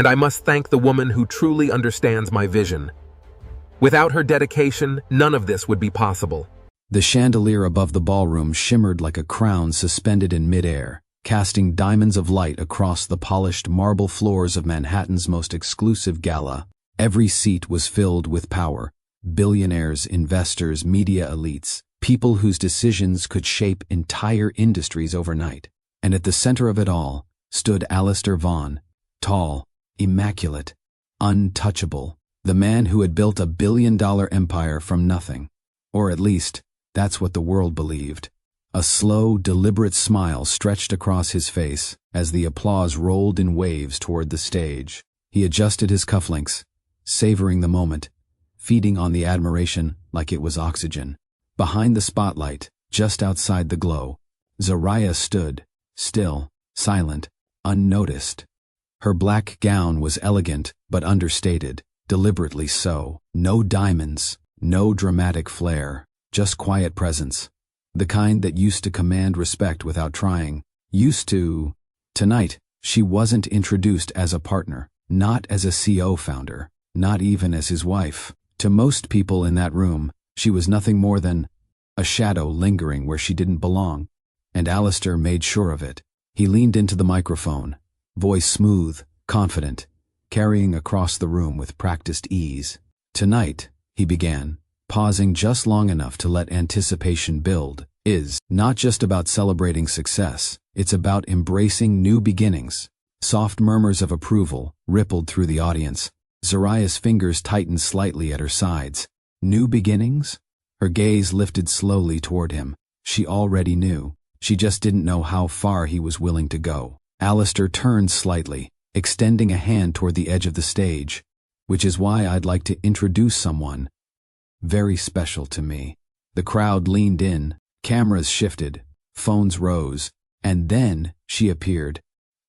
And I must thank the woman who truly understands my vision. Without her dedication, none of this would be possible. The chandelier above the ballroom shimmered like a crown suspended in midair, casting diamonds of light across the polished marble floors of Manhattan's most exclusive gala. Every seat was filled with power: billionaires, investors, media elites, people whose decisions could shape entire industries overnight. And at the center of it all stood Alistair Vaughn, tall, immaculate, untouchable, the man who had built a billion-dollar empire from nothing. Or at least, that's what the world believed. A slow, deliberate smile stretched across his face as the applause rolled in waves toward the stage. He adjusted his cufflinks, savoring the moment, feeding on the admiration like it was oxygen. Behind the spotlight, just outside the glow, Zariah stood, still, silent, unnoticed. Her black gown was elegant but understated, deliberately so. No diamonds, no dramatic flair, just quiet presence. The kind that used to command respect without trying. Used to. Tonight, she wasn't introduced as a partner, not as a CO founder, not even as his wife. To most people in that room, she was nothing more than a shadow lingering where she didn't belong. And Alistair made sure of it. He leaned into the microphone, voice smooth, confident, carrying across the room with practiced ease. Tonight, he began, pausing just long enough to let anticipation build, is not just about celebrating success, it's about embracing new beginnings. Soft murmurs of approval rippled through the audience. Zariah's fingers tightened slightly at her sides. New beginnings? Her gaze lifted slowly toward him. She already knew. She just didn't know how far he was willing to go. Alistair turned slightly, extending a hand toward the edge of the stage. Which is why I'd like to introduce someone very special to me. The crowd leaned in, cameras shifted, phones rose, and then she appeared.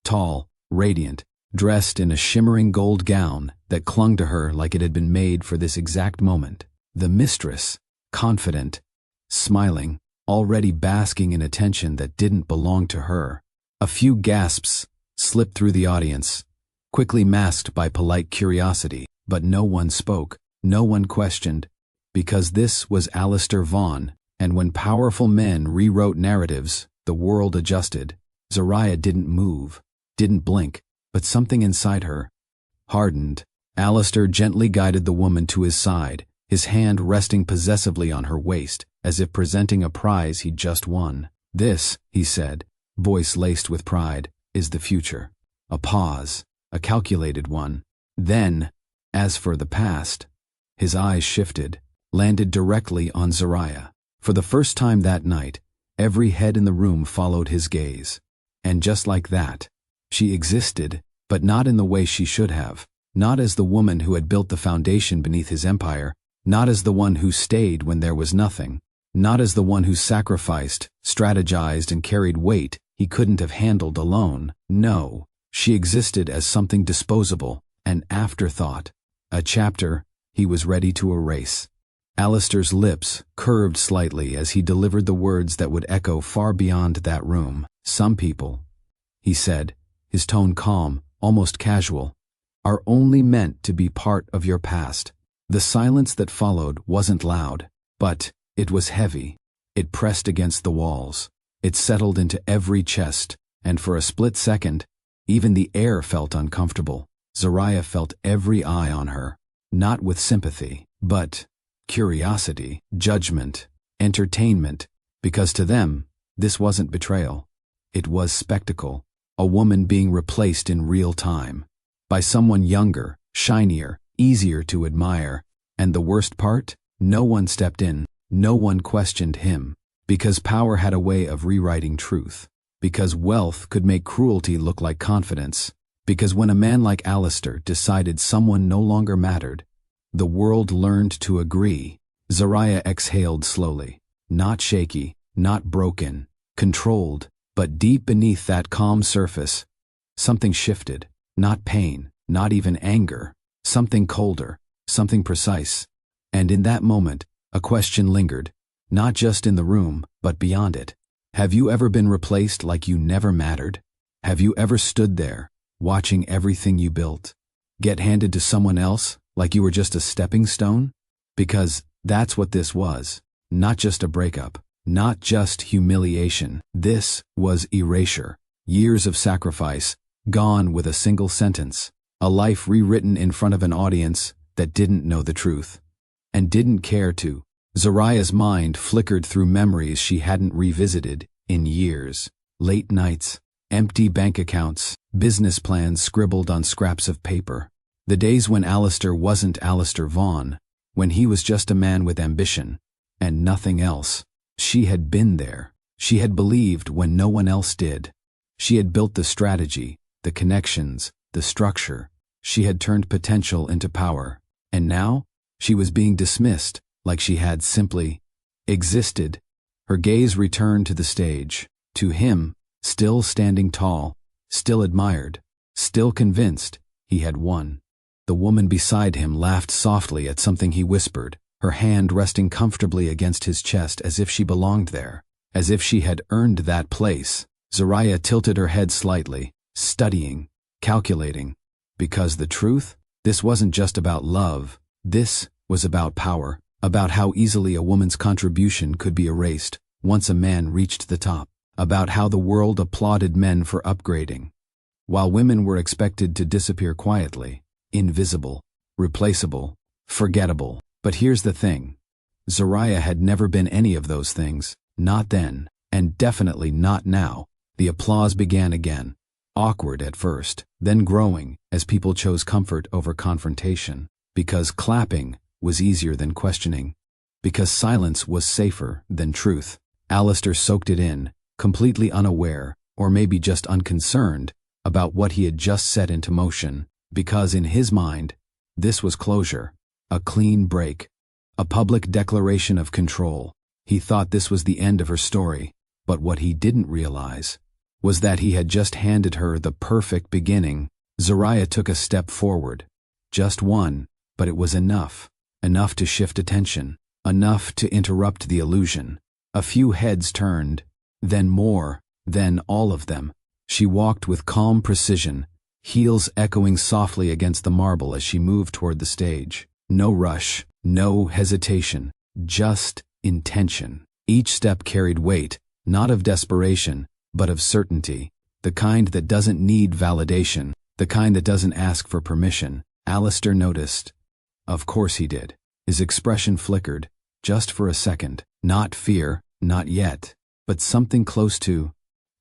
Tall, radiant, dressed in a shimmering gold gown that clung to her like it had been made for this exact moment. The Mistress, confident, smiling, already basking in attention that didn't belong to her. A few gasps slipped through the audience, quickly masked by polite curiosity, but no one spoke, no one questioned, because this was Alistair Vaughn, and when powerful men rewrote narratives, the world adjusted. Zariah didn't move, didn't blink, but something inside her hardened. Alistair gently guided the woman to his side, his hand resting possessively on her waist, as if presenting a prize he'd just won. This, he said, voice laced with pride, is the future. A pause, a calculated one. Then, as for the past, his eyes shifted, landed directly on Zariah. For the first time that night, every head in the room followed his gaze. And just like that, she existed, but not in the way she should have. Not as the woman who had built the foundation beneath his empire, not as the one who stayed when there was nothing, not as the one who sacrificed, strategized, and carried weight he couldn't have handled alone. No, she existed as something disposable, an afterthought, a chapter he was ready to erase. Alistair's lips curved slightly as he delivered the words that would echo far beyond that room. Some people, he said, his tone calm, almost casual, are only meant to be part of your past. The silence that followed wasn't loud, but it was heavy. It pressed against the walls. It settled into every chest, and for a split second, even the air felt uncomfortable. Zariah felt every eye on her, not with sympathy, but curiosity, judgment, entertainment, because to them, this wasn't betrayal. It was spectacle, a woman being replaced in real time, by someone younger, shinier, easier to admire, and the worst part, no one stepped in, no one questioned him, because power had a way of rewriting truth, because wealth could make cruelty look like confidence, because when a man like Alistair decided someone no longer mattered, the world learned to agree. Zariah exhaled slowly, not shaky, not broken, controlled, but deep beneath that calm surface, something shifted, not pain, not even anger, something colder, something precise. And in that moment, a question lingered, not just in the room, but beyond it. Have you ever been replaced like you never mattered? Have you ever stood there, watching everything you built, Get handed to someone else like you were just a stepping stone? Because that's what this was. Not just a breakup. Not just humiliation. This was erasure. Years of sacrifice, gone with a single sentence. A life rewritten in front of an audience that didn't know the truth. And didn't care to. Zariah's mind flickered through memories she hadn't revisited in years. Late nights, empty bank accounts, business plans scribbled on scraps of paper. The days when Alistair wasn't Alistair Vaughn, when he was just a man with ambition, and nothing else. She had been there. She had believed when no one else did. She had built the strategy, the connections, the structure. She had turned potential into power. And now, she was being dismissed, like she had simply existed. Her gaze returned to the stage, to him, still standing tall, still admired, still convinced he had won. The woman beside him laughed softly at something he whispered, her hand resting comfortably against his chest as if she belonged there, as if she had earned that place. Zariah tilted her head slightly, studying, calculating, because the truth, this wasn't just about love, this was about power, about how easily a woman's contribution could be erased once a man reached the top, about how the world applauded men for upgrading, while women were expected to disappear quietly, invisible, replaceable, forgettable. But here's the thing. Zariah had never been any of those things, not then, and definitely not now. The applause began again, awkward at first, then growing as people chose comfort over confrontation, because clapping was easier than questioning, because silence was safer than truth. Alistair soaked it in, completely unaware, or maybe just unconcerned, about what he had just set into motion, because in his mind, this was closure, a clean break, a public declaration of control. He thought this was the end of her story, but what he didn't realize was that he had just handed her the perfect beginning. Zariah took a step forward. Just one, but it was enough. Enough to shift attention. Enough to interrupt the illusion. A few heads turned, then more, then all of them. She walked with calm precision, heels echoing softly against the marble as she moved toward the stage. No rush, no hesitation, just intention. Each step carried weight, not of desperation, but of certainty, the kind that doesn't need validation, the kind that doesn't ask for permission. Alistair noticed. Of course he did. His expression flickered, just for a second. Not fear, not yet, but something close to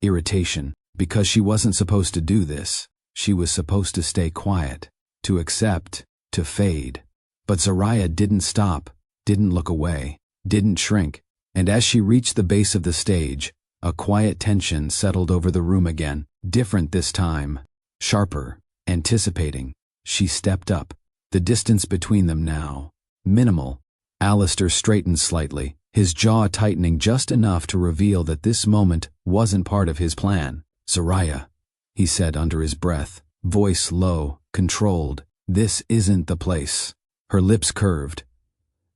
irritation, because she wasn't supposed to do this. She was supposed to stay quiet, to accept, to fade. But Zariah didn't stop, didn't look away, didn't shrink, and as she reached the base of the stage, a quiet tension settled over the room again, different this time, sharper, anticipating. She stepped up, the distance between them now minimal. Alistair straightened slightly, his jaw tightening just enough to reveal that this moment wasn't part of his plan. Zariah, he said under his breath, voice low, controlled, this isn't the place. Her lips curved,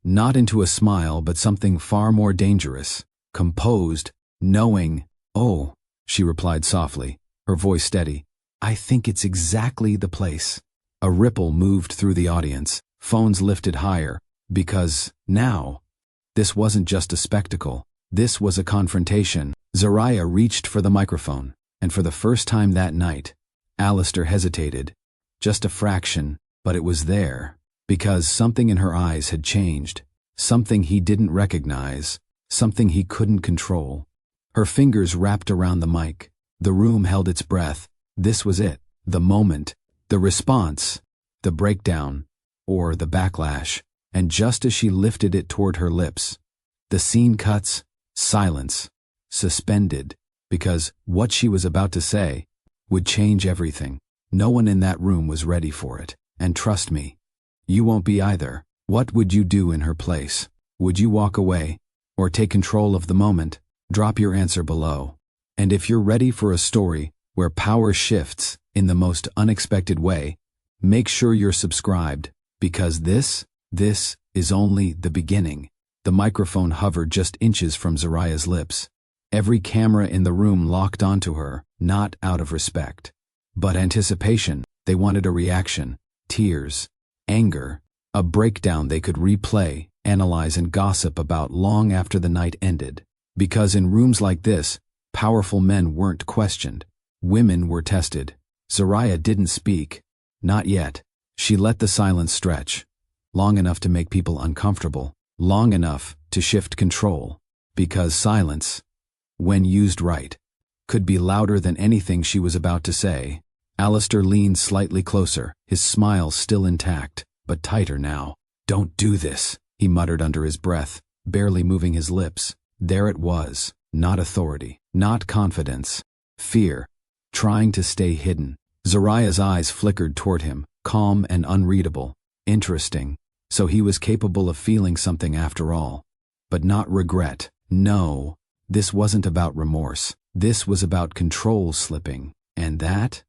not into a smile but something far more dangerous, composed, knowing. Oh, she replied softly, her voice steady. I think it's exactly the place. A ripple moved through the audience, phones lifted higher, because, now, this wasn't just a spectacle, this was a confrontation. Zariah reached for the microphone, and for the first time that night, Alistair hesitated. Just a fraction, but it was there, because something in her eyes had changed, something he didn't recognize, something he couldn't control. Her fingers wrapped around the mic. The room held its breath. This was it, the moment, the response, the breakdown, or the backlash. And just as she lifted it toward her lips, the scene cuts, silence, suspended, because what she was about to say would change everything. No one in that room was ready for it, and trust me, you won't be either. What would you do in her place? Would you walk away, or take control of the moment? Drop your answer below. And if you're ready for a story where power shifts in the most unexpected way, make sure you're subscribed, because this is only the beginning. The microphone hovered just inches from Zariah's lips. Every camera in the room locked onto her, not out of respect, but anticipation. They wanted a reaction. tears, anger, a breakdown they could replay, analyze, and gossip about long after the night ended. Because in rooms like this, powerful men weren't questioned. Women were tested. Zariah didn't speak. Not yet. She let the silence stretch. Long enough to make people uncomfortable. Long enough to shift control. Because silence, when used right, could be louder than anything she was about to say. Alistair leaned slightly closer, his smile still intact, but tighter now. "Don't do this," he muttered under his breath, barely moving his lips. There it was, not authority, not confidence, fear, trying to stay hidden. Zariah's eyes flickered toward him, calm and unreadable. Interesting. So he was capable of feeling something after all. But not regret. No, this wasn't about remorse. This was about control slipping. And that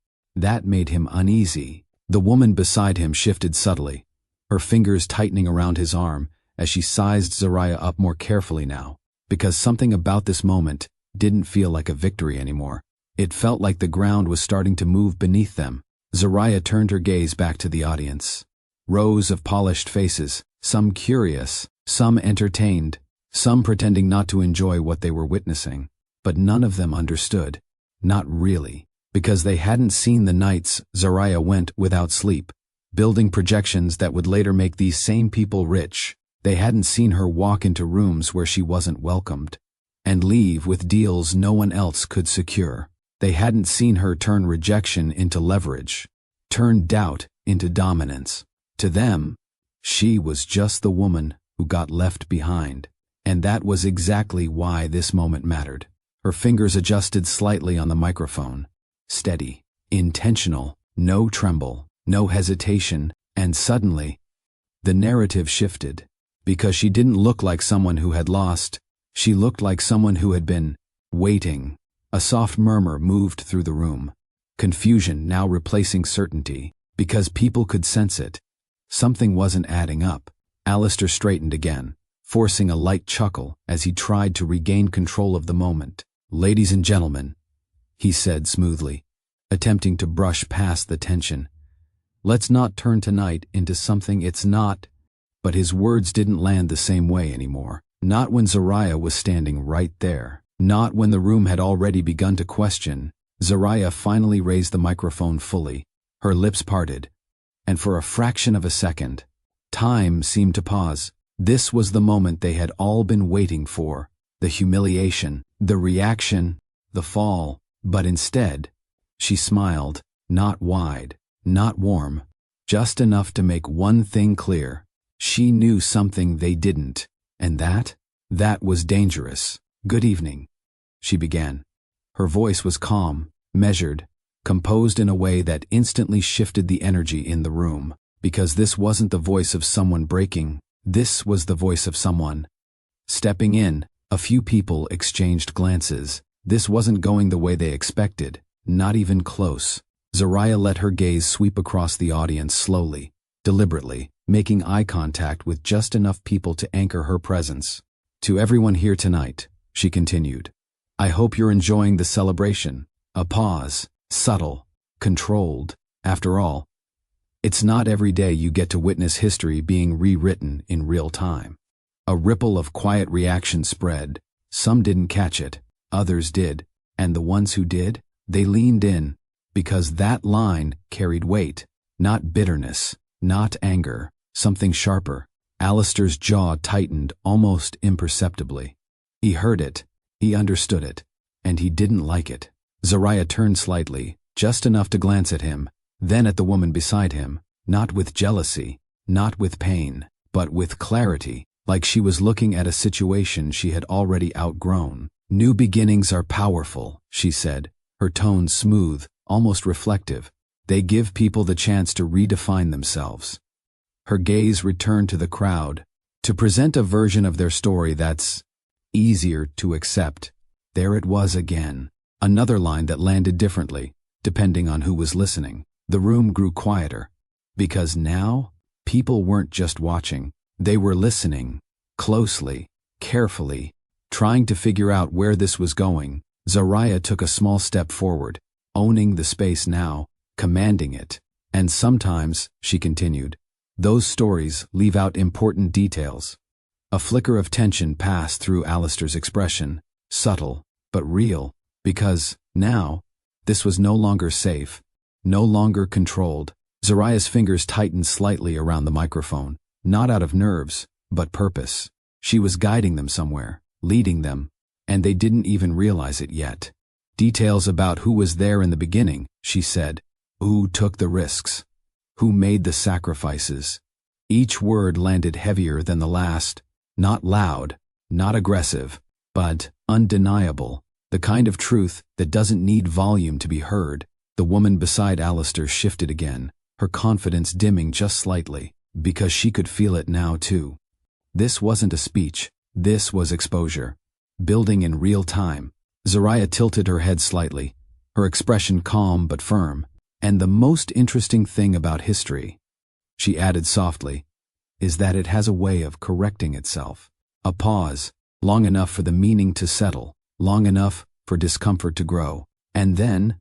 made him uneasy. The woman beside him shifted subtly, her fingers tightening around his arm as she sized Zariah up more carefully now. Because something about this moment didn't feel like a victory anymore. It felt like the ground was starting to move beneath them. Zariah turned her gaze back to the audience. Rows of polished faces, some curious, some entertained, some pretending not to enjoy what they were witnessing. But none of them understood. Not really. Because they hadn't seen the nights Zariah went without sleep, building projections that would later make these same people rich. They hadn't seen her walk into rooms where she wasn't welcomed, and leave with deals no one else could secure. They hadn't seen her turn rejection into leverage, turn doubt into dominance. To them, she was just the woman who got left behind. And that was exactly why this moment mattered. Her fingers adjusted slightly on the microphone. Steady, intentional, no tremble, no hesitation, and suddenly, the narrative shifted. Because she didn't look like someone who had lost, she looked like someone who had been waiting. A soft murmur moved through the room, confusion now replacing certainty, because people could sense it. Something wasn't adding up. Alistair straightened again, forcing a light chuckle as he tried to regain control of the moment. "Ladies and gentlemen," he said smoothly, attempting to brush past the tension, "let's not turn tonight into something it's not." But his words didn't land the same way anymore. Not when Zariah was standing right there. Not when the room had already begun to question. Zariah finally raised the microphone fully. Her lips parted. And for a fraction of a second, time seemed to pause. This was the moment they had all been waiting for. The humiliation, the reaction, the fall. But instead, she smiled, not wide, not warm, just enough to make one thing clear. She knew something they didn't, and that was dangerous. "Good evening," she began. Her voice was calm, measured, composed in a way that instantly shifted the energy in the room. Because this wasn't the voice of someone breaking, this was the voice of someone stepping in. A few people exchanged glances. This wasn't going the way they expected, not even close. Zariah let her gaze sweep across the audience slowly, deliberately, making eye contact with just enough people to anchor her presence. "To everyone here tonight," she continued, "I hope you're enjoying the celebration." A pause, subtle, controlled. After all, it's not every day you get to witness history being rewritten in real time. A ripple of quiet reaction spread. Some didn't catch it, others did, and the ones who did, they leaned in, because that line carried weight, not bitterness, not anger, something sharper. Alistair's jaw tightened almost imperceptibly. He heard it, he understood it, and he didn't like it. Zariah turned slightly, just enough to glance at him, then at the woman beside him, not with jealousy, not with pain, but with clarity, like she was looking at a situation she had already outgrown. "New beginnings are powerful," she said, her tone smooth, almost reflective. "They give people the chance to redefine themselves." Her gaze returned to the crowd, to present a version of their story that's easier to accept. There it was again. Another line that landed differently, depending on who was listening. The room grew quieter. Because now, people weren't just watching. They were listening, closely, carefully, trying to figure out where this was going. Zariah took a small step forward, owning the space now, commanding it. And sometimes, she continued, those stories leave out important details. A flicker of tension passed through Alistair's expression, subtle, but real, because, now, this was no longer safe, no longer controlled. Zariah's fingers tightened slightly around the microphone, not out of nerves, but purpose. She was guiding them somewhere, leading them, and they didn't even realize it yet. Details about who was there in the beginning, she said, who took the risks, who made the sacrifices. Each word landed heavier than the last, not loud, not aggressive, but undeniable, the kind of truth that doesn't need volume to be heard. The woman beside Alistair shifted again, her confidence dimming just slightly, because she could feel it now too. This wasn't a speech, this was exposure, building in real time. Zariah tilted her head slightly, her expression calm but firm. And the most interesting thing about history, she added softly, is that it has a way of correcting itself. A pause, long enough for the meaning to settle, long enough for discomfort to grow. And then,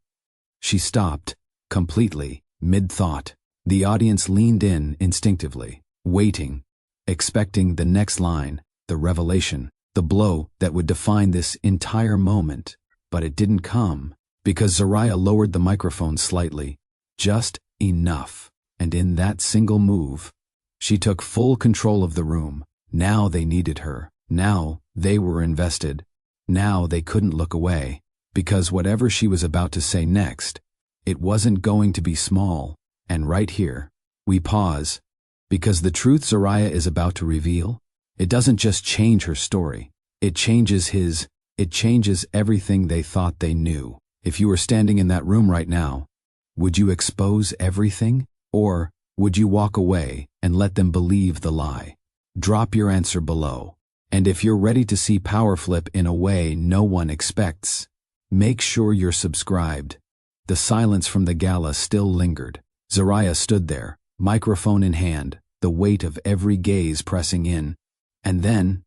she stopped, completely, mid-thought. The audience leaned in instinctively, waiting, expecting the next line, the revelation, the blow that would define this entire moment. But it didn't come, because Zariah lowered the microphone slightly, just enough. And in that single move, she took full control of the room. Now they needed her. Now they were invested. Now they couldn't look away, because whatever she was about to say next, it wasn't going to be small. And right here, we pause, because the truth Zariah is about to reveal, it doesn't just change her story. It changes everything they thought they knew. If you were standing in that room right now, would you expose everything? Or would you walk away and let them believe the lie? Drop your answer below. And if you're ready to see Power Flip in a way no one expects, make sure you're subscribed. The silence from the gala still lingered. Zariah stood there, microphone in hand, the weight of every gaze pressing in. And then,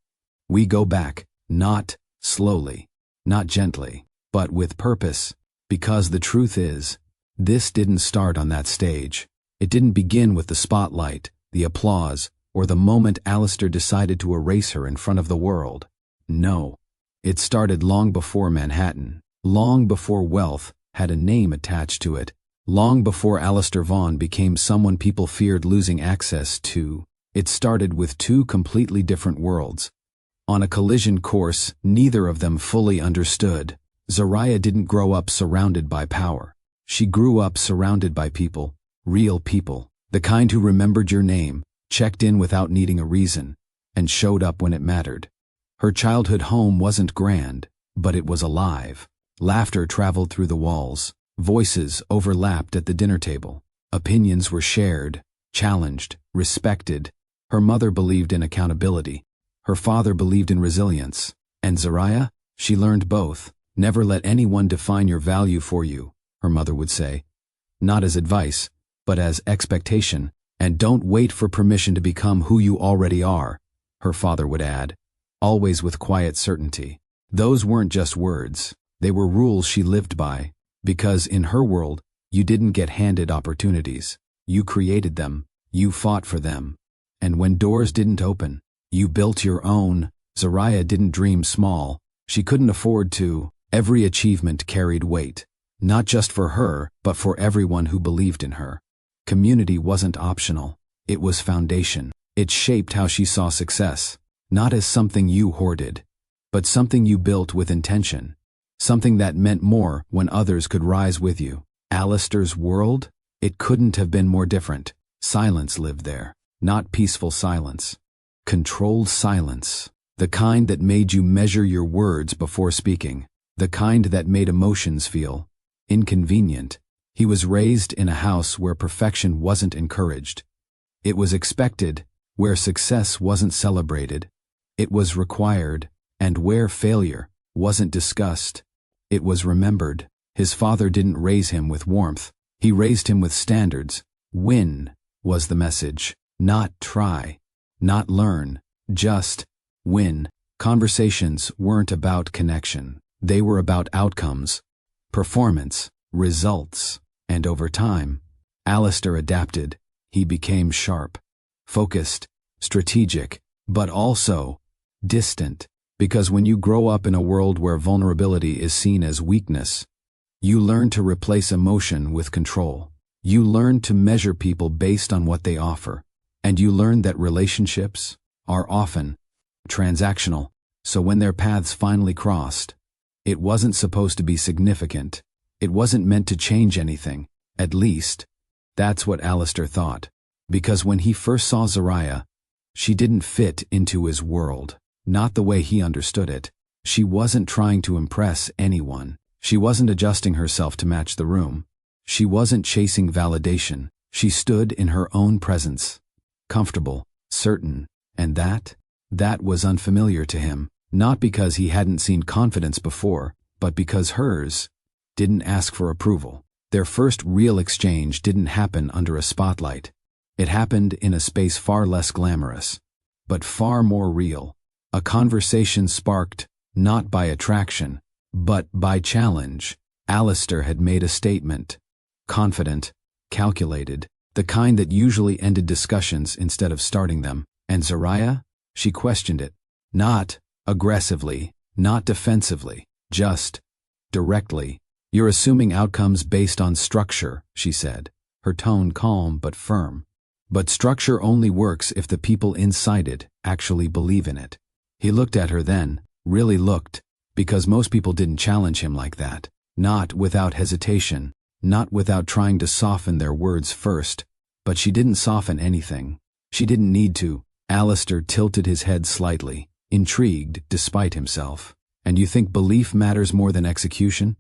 we go back, not slowly, not gently, but with purpose, because the truth is, this didn't start on that stage. It didn't begin with the spotlight, the applause, or the moment Alistair decided to erase her in front of the world. No, it started long before Manhattan, long before wealth had a name attached to it, long before Alistair Vaughn became someone people feared losing access to. It started with two completely different worlds. On a collision course neither of them fully understood. Zariah didn't grow up surrounded by power. She grew up surrounded by people, real people, the kind who remembered your name, checked in without needing a reason, and showed up when it mattered. Her childhood home wasn't grand, but it was alive. Laughter traveled through the walls. Voices overlapped at the dinner table. Opinions were shared, challenged, respected. Her mother believed in accountability. Her father believed in resilience. And Zariah? She learned both. Never let anyone define your value for you, her mother would say. Not as advice, but as expectation. And don't wait for permission to become who you already are, her father would add, always with quiet certainty. Those weren't just words. They were rules she lived by, because in her world, you didn't get handed opportunities. You created them. You fought for them. And when doors didn't open, you built your own. Zariah didn't dream small. She couldn't afford to. Every achievement carried weight, not just for her, but for everyone who believed in her. Community wasn't optional. It was foundation. It shaped how she saw success, not as something you hoarded, but something you built with intention, something that meant more when others could rise with you. Alistair's world? It couldn't have been more different. Silence lived there, not peaceful silence. Controlled silence. The kind that made you measure your words before speaking. The kind that made emotions feel inconvenient. He was raised in a house where perfection wasn't encouraged. It was expected, where success wasn't celebrated. It was required, and where failure wasn't discussed, it was remembered. His father didn't raise him with warmth. He raised him with standards. Win was the message. Not try. Not learn. Just win. Conversations weren't about connection. They were about outcomes, performance, results. And over time, Alistair adapted. He became sharp, focused, strategic, but also distant. Because when you grow up in a world where vulnerability is seen as weakness, you learn to replace emotion with control. You learn to measure people based on what they offer. And you learn that relationships are often transactional. So when their paths finally crossed, it wasn't supposed to be significant. It wasn't meant to change anything. At least, that's what Alistair thought. Because when he first saw Zariah, she didn't fit into his world. Not the way he understood it. She wasn't trying to impress anyone. She wasn't adjusting herself to match the room. She wasn't chasing validation. She stood in her own presence. Comfortable, certain, and that was unfamiliar to him. Not because he hadn't seen confidence before, but because hers didn't ask for approval. Their first real exchange didn't happen under a spotlight. It happened in a space far less glamorous, but far more real. A conversation sparked, not by attraction, but by challenge. Alistair had made a statement. Confident, calculated, the kind that usually ended discussions instead of starting them. And Zariah? She questioned it. Not aggressively, not defensively, just directly. You're assuming outcomes based on structure, she said, her tone calm but firm. But structure only works if the people inside it actually believe in it. He looked at her then, really looked, because most people didn't challenge him like that. Not without hesitation, not without trying to soften their words first. But she didn't soften anything. She didn't need to. Alistair tilted his head slightly, intrigued despite himself. And you think belief matters more than execution?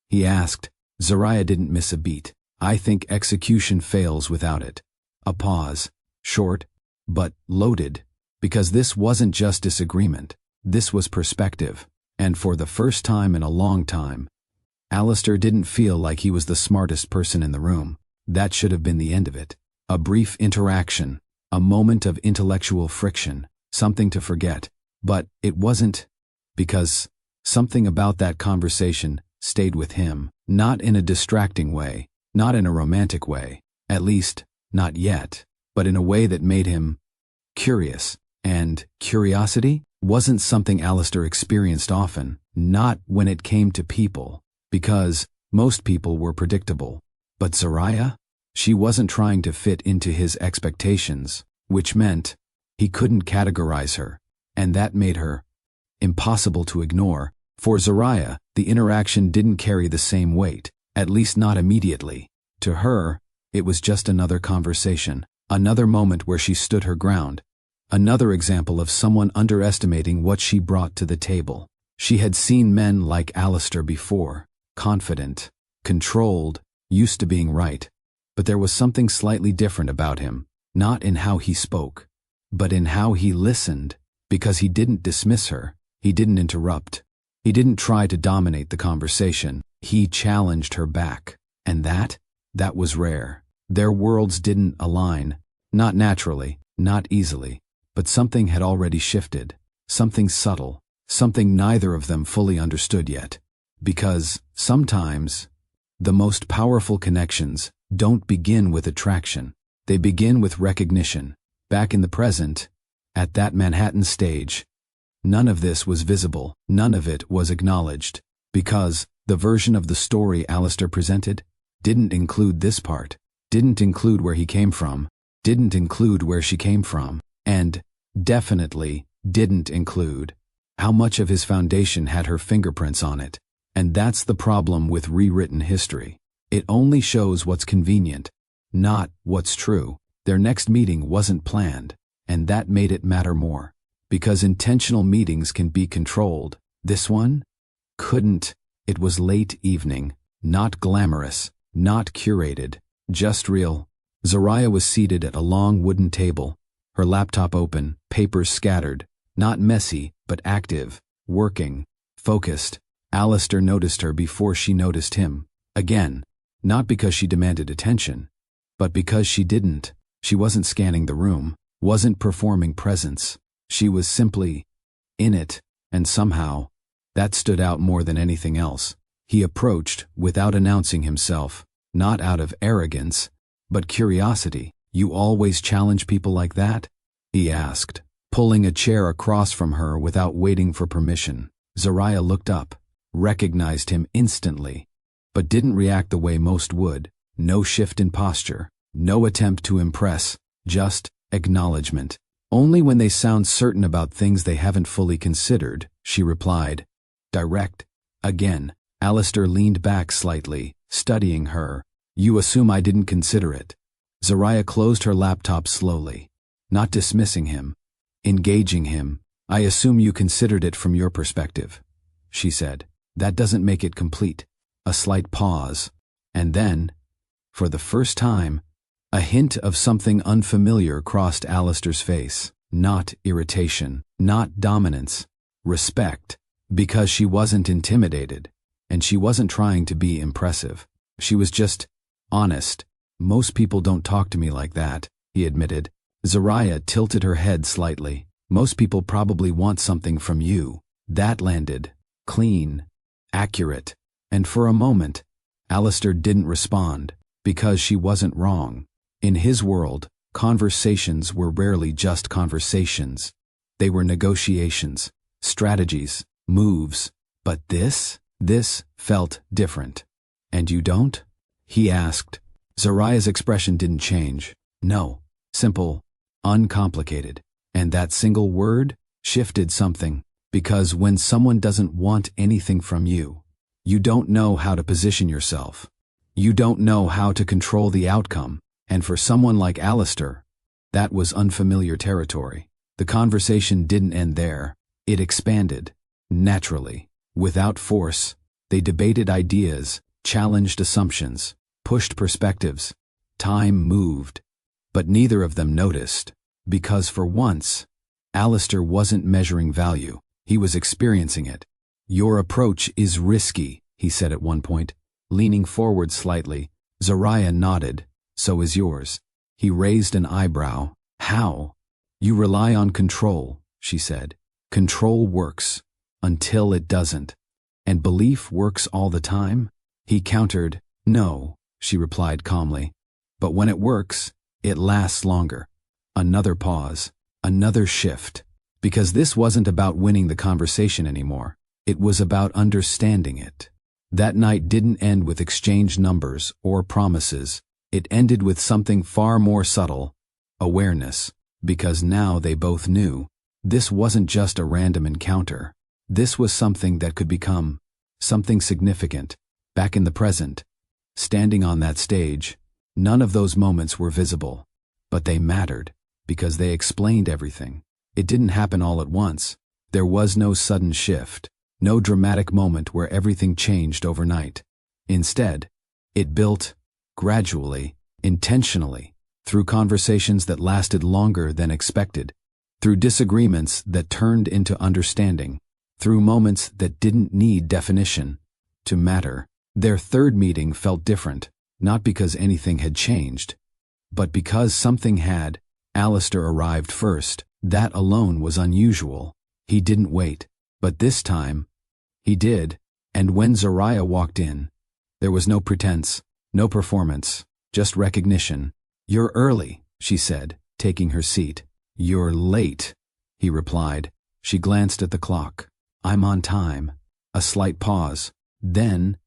He asked. Zariah didn't miss a beat. I think execution fails without it. A pause, short, but loaded. Because this wasn't just disagreement. This was perspective. And for the first time in a long time, Alistair didn't feel like he was the smartest person in the room. That should have been the end of it. A brief interaction, a moment of intellectual friction, something to forget. But it wasn't, because something about that conversation stayed with him, not in a distracting way, not in a romantic way, at least, not yet, but in a way that made him curious. And curiosity wasn't something Alistair experienced often, not when it came to people, because most people were predictable. But Zariah? She wasn't trying to fit into his expectations, which meant he couldn't categorize her, and that made her impossible to ignore. For Zariah, the interaction didn't carry the same weight, at least not immediately. To her, it was just another conversation, another moment where she stood her ground, another example of someone underestimating what she brought to the table. She had seen men like Alistair before, confident, controlled, used to being right. But there was something slightly different about him, not in how he spoke, but in how he listened, because he didn't dismiss her, he didn't interrupt, he didn't try to dominate the conversation, he challenged her back. And that was rare. Their worlds didn't align, not naturally, not easily, but something had already shifted, something subtle, something neither of them fully understood yet. Because, sometimes, the most powerful connections don't begin with attraction. They begin with recognition. Back in the present, at that Manhattan stage, none of this was visible, none of it was acknowledged, because the version of the story Alistair presented didn't include this part, didn't include where he came from, didn't include where she came from, and definitely didn't include how much of his foundation had her fingerprints on it. And that's the problem with rewritten history. It only shows what's convenient, not what's true. Their next meeting wasn't planned, and that made it matter more. Because intentional meetings can be controlled. This one couldn't. It was late evening, not glamorous, not curated, just real. Zariah was seated at a long wooden table, her laptop open, papers scattered, not messy, but active, working, focused. Alistair noticed her before she noticed him. Again, not because she demanded attention, but because she didn't. She wasn't scanning the room, wasn't performing presence. She was simply in it, and somehow, that stood out more than anything else. He approached without announcing himself, not out of arrogance, But curiosity, you always challenge people like that? He asked, pulling a chair across from her without waiting for permission. Zariah looked up, recognized him instantly, but didn't react the way most would. No shift in posture, no attempt to impress, just acknowledgement. Only when they sound certain about things they haven't fully considered, she replied. Direct. Again, Alistair leaned back slightly, studying her. You assume I didn't consider it. Zariah closed her laptop slowly, not dismissing him, engaging him. I assume you considered it from your perspective, she said. That doesn't make it complete. A slight pause, and then, for the first time, a hint of something unfamiliar crossed Alistair's face. Not irritation, not dominance, respect, because she wasn't intimidated, and she wasn't trying to be impressive. She was just honest. Most people don't talk to me like that, he admitted. Zariah tilted her head slightly. Most people probably want something from you. That landed. Clean. Accurate. And for a moment, Alistair didn't respond, because she wasn't wrong. In his world, conversations were rarely just conversations. They were negotiations, strategies, moves. But this felt different. And you don't? He asked. Zariah's expression didn't change. No. Simple. Uncomplicated. And that single word shifted something. Because when someone doesn't want anything from you, you don't know how to position yourself. You don't know how to control the outcome. And for someone like Alistair, that was unfamiliar territory. The conversation didn't end there. It expanded. Naturally. Without force, they debated ideas, challenged assumptions, pushed perspectives. Time moved. But neither of them noticed. Because for once, Alistair wasn't measuring value. He was experiencing it. Your approach is risky, he said at one point, leaning forward slightly. Zariah nodded. So is yours. He raised an eyebrow. How? You rely on control, she said. Control works. Until it doesn't. And belief works all the time? He countered. No, she replied calmly. But when it works, it lasts longer. Another pause. Another shift. Because this wasn't about winning the conversation anymore. It was about understanding it. That night didn't end with exchanged numbers or promises. It ended with something far more subtle. Awareness. Because now they both knew. This wasn't just a random encounter. This was something that could become something significant. Back in the present, standing on that stage, none of those moments were visible. But they mattered. Because they explained everything. It didn't happen all at once. There was no sudden shift, no dramatic moment where everything changed overnight. Instead, it built, gradually, intentionally, through conversations that lasted longer than expected, through disagreements that turned into understanding, through moments that didn't need definition to matter. Their third meeting felt different, not because anything had changed, but because something had. Alistair arrived first. That alone was unusual. He didn't wait. But this time, he did. And when Zariah walked in, there was no pretense, no performance, just recognition. You're early, she said, taking her seat. You're late, he replied. She glanced at the clock. I'm on time. A slight pause. Then,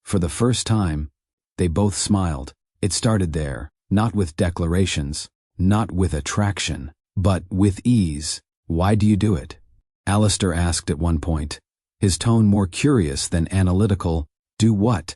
for the first time, they both smiled. It started there, not with declarations, not with attraction, but with ease. Why do you do it? Alistair asked at one point, his tone more curious than analytical. Do what?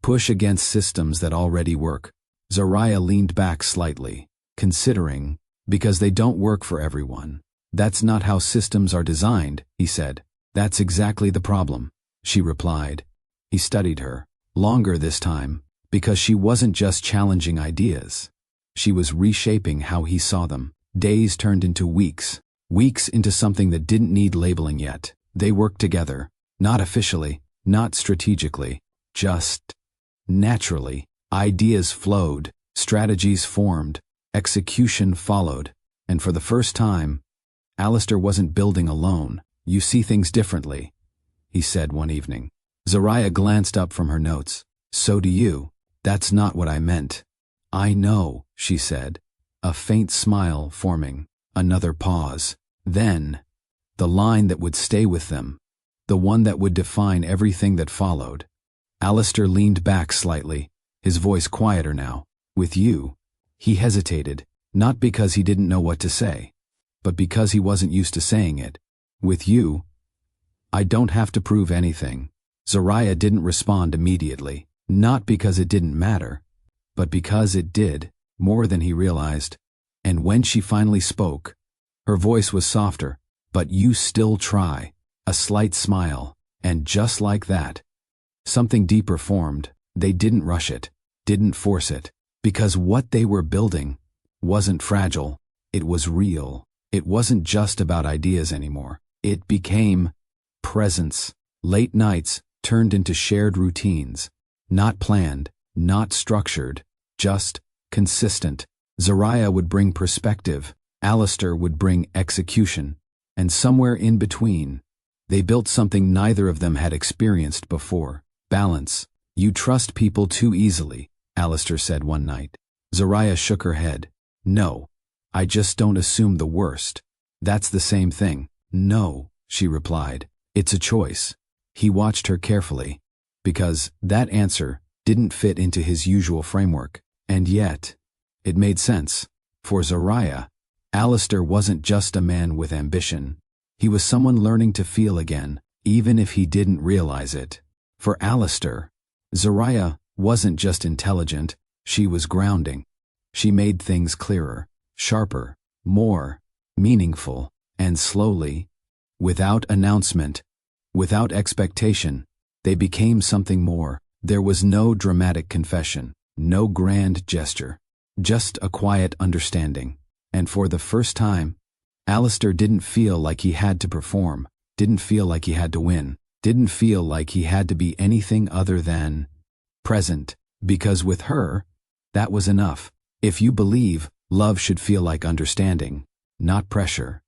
Push against systems that already work. Zariah leaned back slightly, considering, because they don't work for everyone. That's not how systems are designed, he said. That's exactly the problem, she replied. He studied her, longer this time, because she wasn't just challenging ideas. She was reshaping how he saw them. Days turned into weeks. Weeks into something that didn't need labeling yet. They worked together. Not officially, not strategically. Just naturally. Ideas flowed. Strategies formed. Execution followed. And for the first time, Alistair wasn't building alone. You see things differently, he said one evening. Zariah glanced up from her notes. So do you. That's not what I meant. I know, she said, a faint smile forming. Another pause. Then, the line that would stay with them, the one that would define everything that followed. Alistair leaned back slightly, his voice quieter now. With you. He hesitated, not because he didn't know what to say, but because he wasn't used to saying it. With you, I don't have to prove anything. Zariah didn't respond immediately, not because it didn't matter, but because it did, more than he realized. And when she finally spoke, her voice was softer. But you still try. A slight smile, and just like that, something deeper formed. They didn't rush it, didn't force it, because what they were building wasn't fragile, it was real. It wasn't just about ideas anymore. It became presence. Late nights turned into shared routines, not planned, not structured, just consistent. Zariah would bring perspective, Alistair would bring execution, and somewhere in between, they built something neither of them had experienced before. Balance. You trust people too easily, Alistair said one night. Zariah shook her head. No, I just don't assume the worst. That's the same thing. No, she replied. It's a choice. He watched her carefully, because that answer didn't fit into his usual framework. And yet, it made sense. For Zariah, Alistair wasn't just a man with ambition. He was someone learning to feel again, even if he didn't realize it. For Alistair, Zariah wasn't just intelligent, she was grounding. She made things clearer, sharper, more meaningful, and slowly, without announcement, without expectation, they became something more. There was no dramatic confession, no grand gesture, just a quiet understanding. And for the first time, Alistair didn't feel like he had to perform, didn't feel like he had to win, didn't feel like he had to be anything other than present, because with her, that was enough. If you believe, love should feel like understanding, not pressure.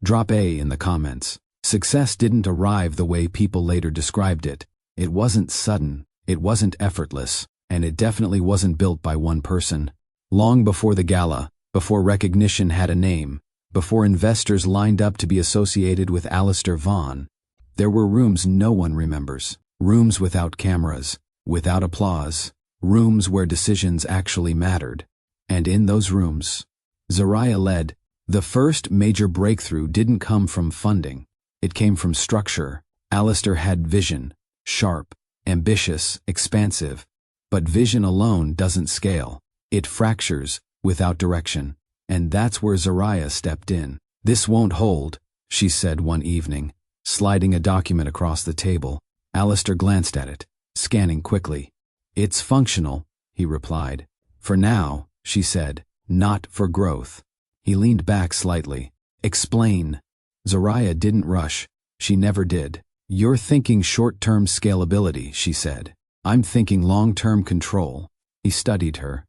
Drop A in the comments. Success didn't arrive the way people later described it. It wasn't sudden, it wasn't effortless, and it definitely wasn't built by one person. Long before the gala, before recognition had a name, before investors lined up to be associated with Alistair Vaughn, there were rooms no one remembers. Rooms without cameras, without applause, rooms where decisions actually mattered. And in those rooms, Zariah led. The first major breakthrough didn't come from funding. It came from structure. Alistair had vision, sharp, ambitious, expansive. But vision alone doesn't scale. It fractures without direction. And that's where Zariah stepped in. This won't hold, she said one evening, sliding a document across the table. Alistair glanced at it, scanning quickly. It's functional, he replied. For now, she said, not for growth. He leaned back slightly. Explain. Zariah didn't rush. She never did. You're thinking short-term scalability, she said. I'm thinking long-term control. He studied her.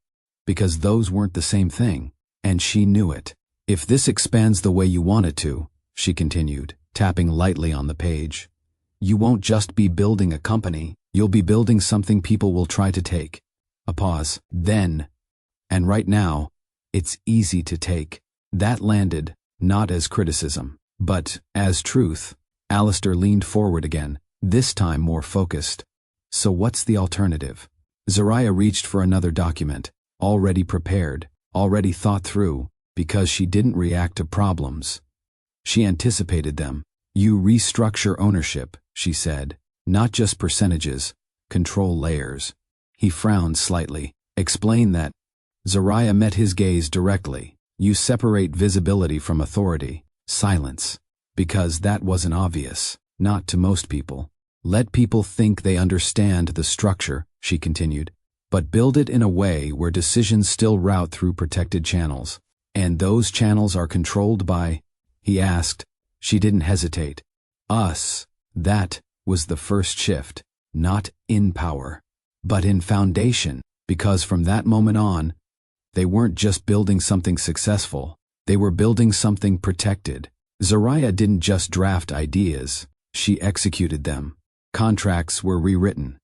Because those weren't the same thing. And she knew it. If this expands the way you want it to, she continued, tapping lightly on the page, you won't just be building a company, you'll be building something people will try to take. A pause. Then. And right now, it's easy to take. That landed, not as criticism, but as truth. Alistair leaned forward again, this time more focused. So what's the alternative? Zariah reached for another document, already prepared, already thought through, because she didn't react to problems. She anticipated them. You restructure ownership, she said, not just percentages, control layers. He frowned slightly. Explain that. Zariah met his gaze directly. You separate visibility from authority, silence, because that wasn't obvious, not to most people. Let people think they understand the structure, she continued, but build it in a way where decisions still route through protected channels. And those channels are controlled by, he asked. She didn't hesitate. Us. That was the first shift, not in power, but in foundation, because from that moment on, they weren't just building something successful, they were building something protected. Zariah didn't just draft ideas, she executed them. Contracts were rewritten,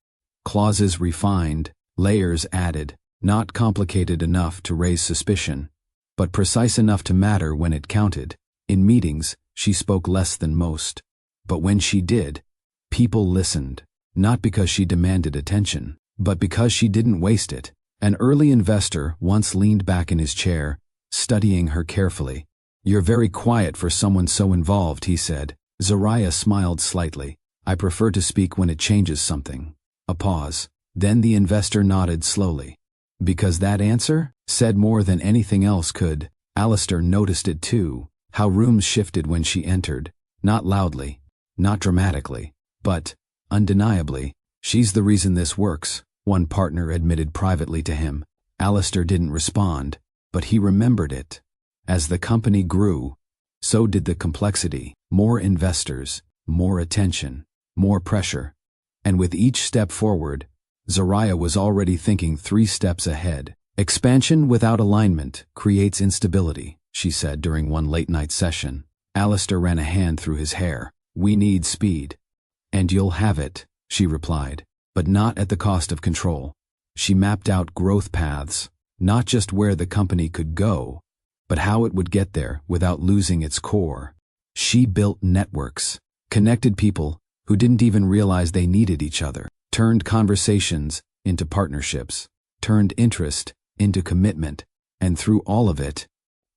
clauses refined, layers added. Not complicated enough to raise suspicion, but precise enough to matter when it counted. In meetings, she spoke less than most. But when she did, people listened, not because she demanded attention, but because she didn't waste it. An early investor once leaned back in his chair, studying her carefully. "You're very quiet for someone so involved," he said. Zariah smiled slightly. "I prefer to speak when it changes something." A pause. Then the investor nodded slowly. Because that answer said more than anything else could. Alistair noticed it too, how rooms shifted when she entered. Not loudly, not dramatically, but undeniably. "She's the reason this works," one partner admitted privately to him. Alistair didn't respond, but he remembered it. As the company grew, so did the complexity. More investors, more attention, more pressure. And with each step forward, Zariah was already thinking 3 steps ahead. "Expansion without alignment creates instability," she said during one late-night session. Alistair ran a hand through his hair. "We need speed." "And you'll have it," she replied, "but not at the cost of control." She mapped out growth paths, not just where the company could go, but how it would get there without losing its core. She built networks, connected people who didn't even realize they needed each other, turned conversations into partnerships, turned interest into commitment, and through all of it,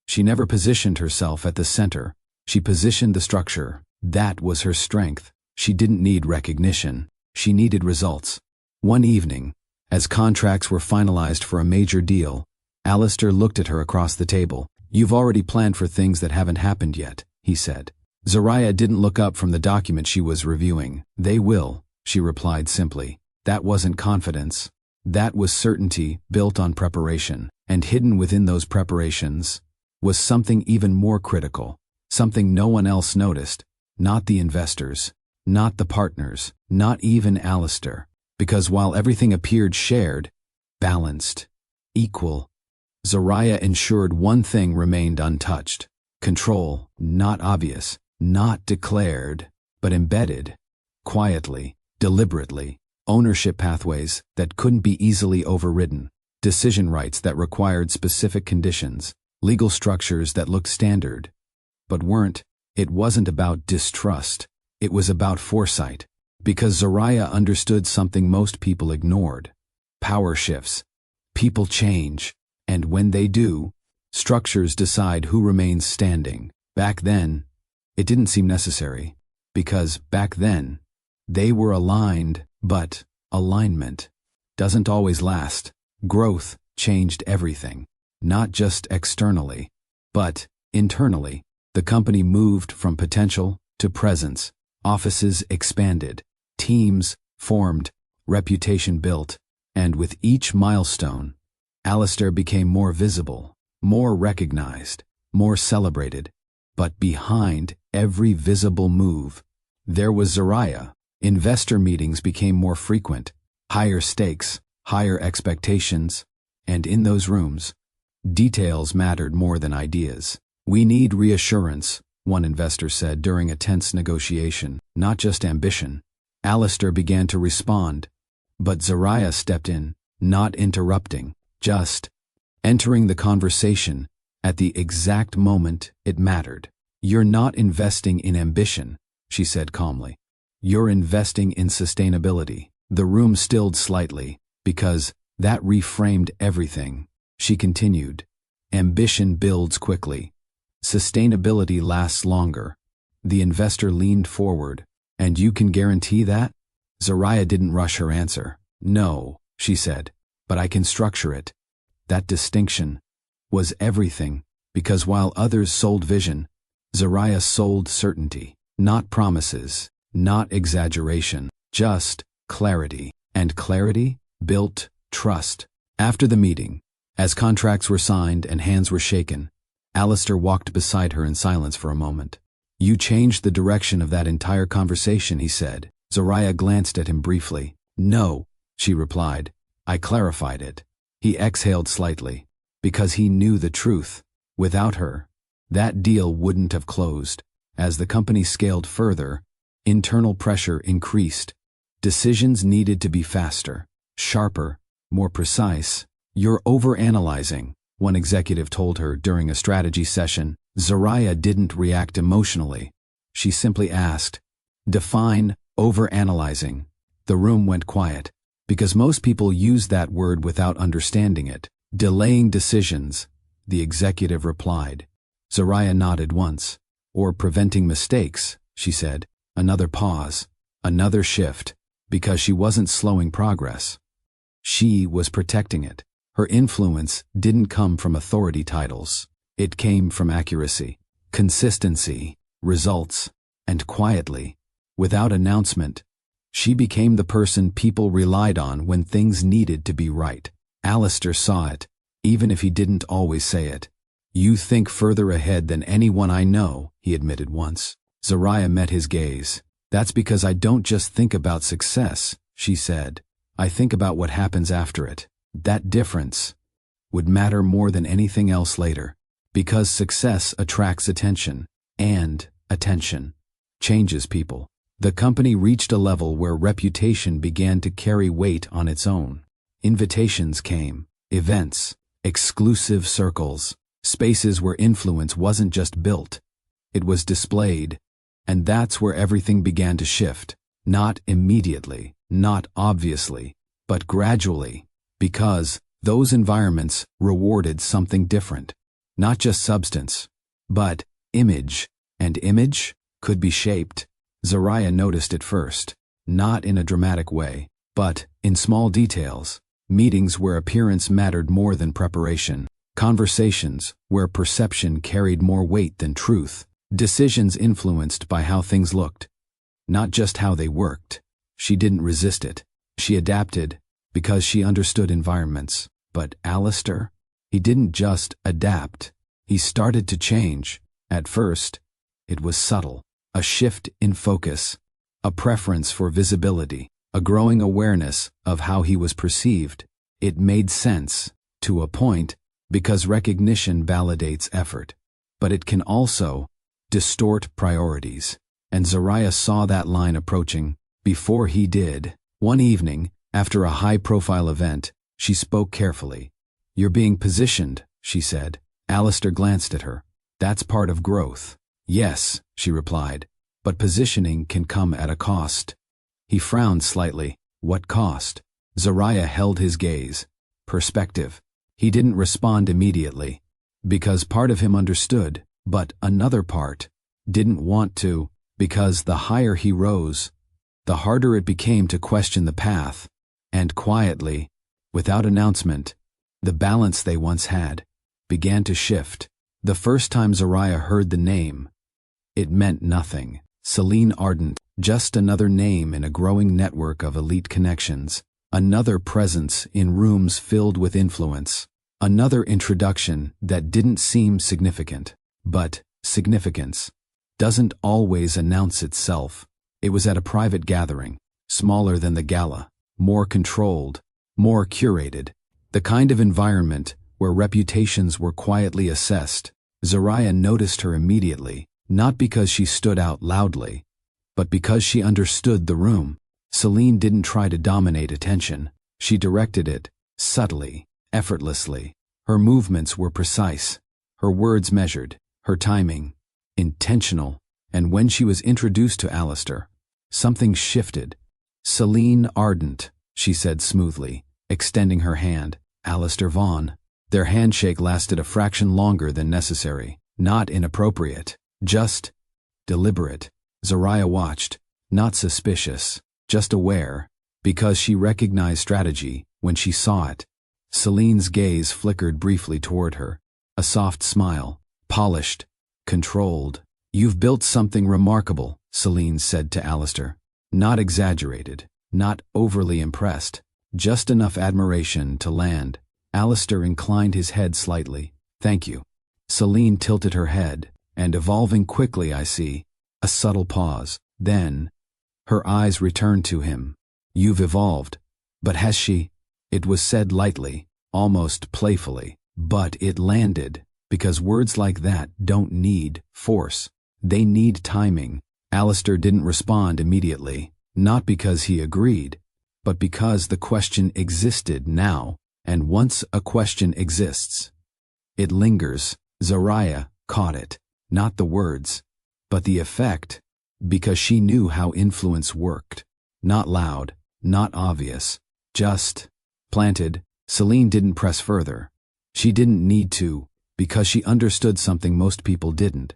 she never positioned herself at the center. She positioned the structure. That was her strength. She didn't need recognition. She needed results. One evening, as contracts were finalized for a major deal, Alistair looked at her across the table. "You've already planned for things that haven't happened yet," he said. Zariah didn't look up from the document she was reviewing. "They will," she replied simply. That wasn't confidence. That was certainty built on preparation. And hidden within those preparations was something even more critical, something no one else noticed. Not the investors, not the partners, not even Alistair. Because while everything appeared shared, balanced, equal, Zariah ensured one thing remained untouched. Control, not obvious, not declared, but embedded, quietly, deliberately. Ownership pathways that couldn't be easily overridden. Decision rights that required specific conditions. Legal structures that looked standard, but weren't. It wasn't about distrust. It was about foresight. Because Zariah understood something most people ignored. Power shifts. People change. And when they do, structures decide who remains standing. Back then, it didn't seem necessary. Because back then, they were aligned, but alignment doesn't always last. Growth changed everything. Not just externally, but internally. The company moved from potential to presence. Offices expanded. Teams formed. Reputation built. And with each milestone, Alistair became more visible, more recognized, more celebrated. But behind every visible move, there was Zariah. Investor meetings became more frequent, higher stakes, higher expectations, and in those rooms, details mattered more than ideas. "We need reassurance," one investor said during a tense negotiation, "not just ambition." Alistair began to respond, but Zariah stepped in, not interrupting, just entering the conversation at the exact moment it mattered. "You're not investing in ambition," she said calmly. "You're investing in sustainability." The room stilled slightly, because that reframed everything. She continued, "Ambition builds quickly. Sustainability lasts longer." The investor leaned forward. "And you can guarantee that?" Zariah didn't rush her answer. "No," she said, "but I can structure it." That distinction was everything, because while others sold vision, Zariah sold certainty. Not promises, not exaggeration, just clarity. And clarity built trust. After the meeting, as contracts were signed and hands were shaken, Alistair walked beside her in silence for a moment. "You changed the direction of that entire conversation," he said. Zariah glanced at him briefly. "No," she replied. "I clarified it." He exhaled slightly, because he knew the truth. Without her, that deal wouldn't have closed. As the company scaled further, internal pressure increased. Decisions needed to be faster, sharper, more precise. "You're overanalyzing," one executive told her during a strategy session. Zaraya didn't react emotionally. She simply asked, "Define overanalyzing." The room went quiet, because most people use that word without understanding it. "Delaying decisions," the executive replied. Zaraya nodded once. "Or preventing mistakes," she said. Another pause, another shift, because she wasn't slowing progress. She was protecting it. Her influence didn't come from authority titles. It came from accuracy, consistency, results, and quietly, without announcement, she became the person people relied on when things needed to be right. Alistair saw it, even if he didn't always say it. "You think further ahead than anyone I know," he admitted once. Zaraya met his gaze. "That's because I don't just think about success," she said. "I think about what happens after it. That difference would matter more than anything else later. Because success attracts attention, and attention changes people." The company reached a level where reputation began to carry weight on its own. Invitations came, events, exclusive circles, spaces where influence wasn't just built, it was displayed, and that's where everything began to shift. Not immediately, not obviously, but gradually, because those environments rewarded something different. Not just substance, but image, and image could be shaped. Zaraya noticed it first, not in a dramatic way, but in small details. Meetings where appearance mattered more than preparation, conversations where perception carried more weight than truth, decisions influenced by how things looked, not just how they worked. She didn't resist it. She adapted because she understood environments. But Alistair, he didn't just adapt. He started to change. At first, it was subtle. A shift in focus, a preference for visibility, a growing awareness of how he was perceived. It made sense, to a point, because recognition validates effort. But it can also distort priorities. And Zaraya saw that line approaching before he did. One evening, after a high-profile event, she spoke carefully. "You're being positioned," she said. Alistair glanced at her. "That's part of growth." "Yes," she replied, "but positioning can come at a cost." He frowned slightly. "What cost?" Zaraya held his gaze. Perspective. He didn't respond immediately, because part of him understood, but another part didn't want to, because the higher he rose, the harder it became to question the path, and quietly, without announcement, the balance they once had began to shift. The first time Zaraya heard the name, it meant nothing. Celine Ardent, just another name in a growing network of elite connections, another presence in rooms filled with influence, another introduction that didn't seem significant. But significance doesn't always announce itself. It was at a private gathering, smaller than the gala, more controlled, more curated, the kind of environment where reputations were quietly assessed. Zaraya noticed her immediately, not because she stood out loudly, but because she understood the room. Celine didn't try to dominate attention. She directed it, subtly, effortlessly. Her movements were precise, her words measured, her timing intentional, and when she was introduced to Alistair, something shifted. "Celine Ardent," she said smoothly, extending her hand. "Alistair Vaughn." Their handshake lasted a fraction longer than necessary. Not inappropriate, just deliberate. Zaraya watched, not suspicious, just aware, because she recognized strategy when she saw it. Celine's gaze flickered briefly toward her, a soft smile, polished, controlled. "You've built something remarkable," Celine said to Alistair. Not exaggerated, not overly impressed, just enough admiration to land. Alistair inclined his head slightly. "Thank you." Celine tilted her head, and evolving quickly, I see. A subtle pause. Then, her eyes returned to him. "You've evolved. But has she?" It was said lightly, almost playfully, but it landed, because words like that don't need force. They need timing. Alistair didn't respond immediately, not because he agreed, but because the question existed now, And once a question exists, it lingers. Zariah caught it, not the words, but the effect, because she knew how influence worked. Not loud, not obvious, just planted. Celine didn't press further. She didn't need to, because she understood something most people didn't.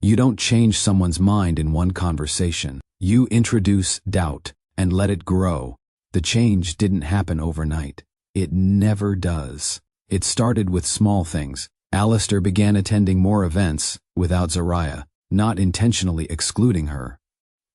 You don't change someone's mind in one conversation. You introduce doubt and let it grow. The change didn't happen overnight. It never does. It started with small things. Alistair began attending more events without Zariah, not intentionally excluding her.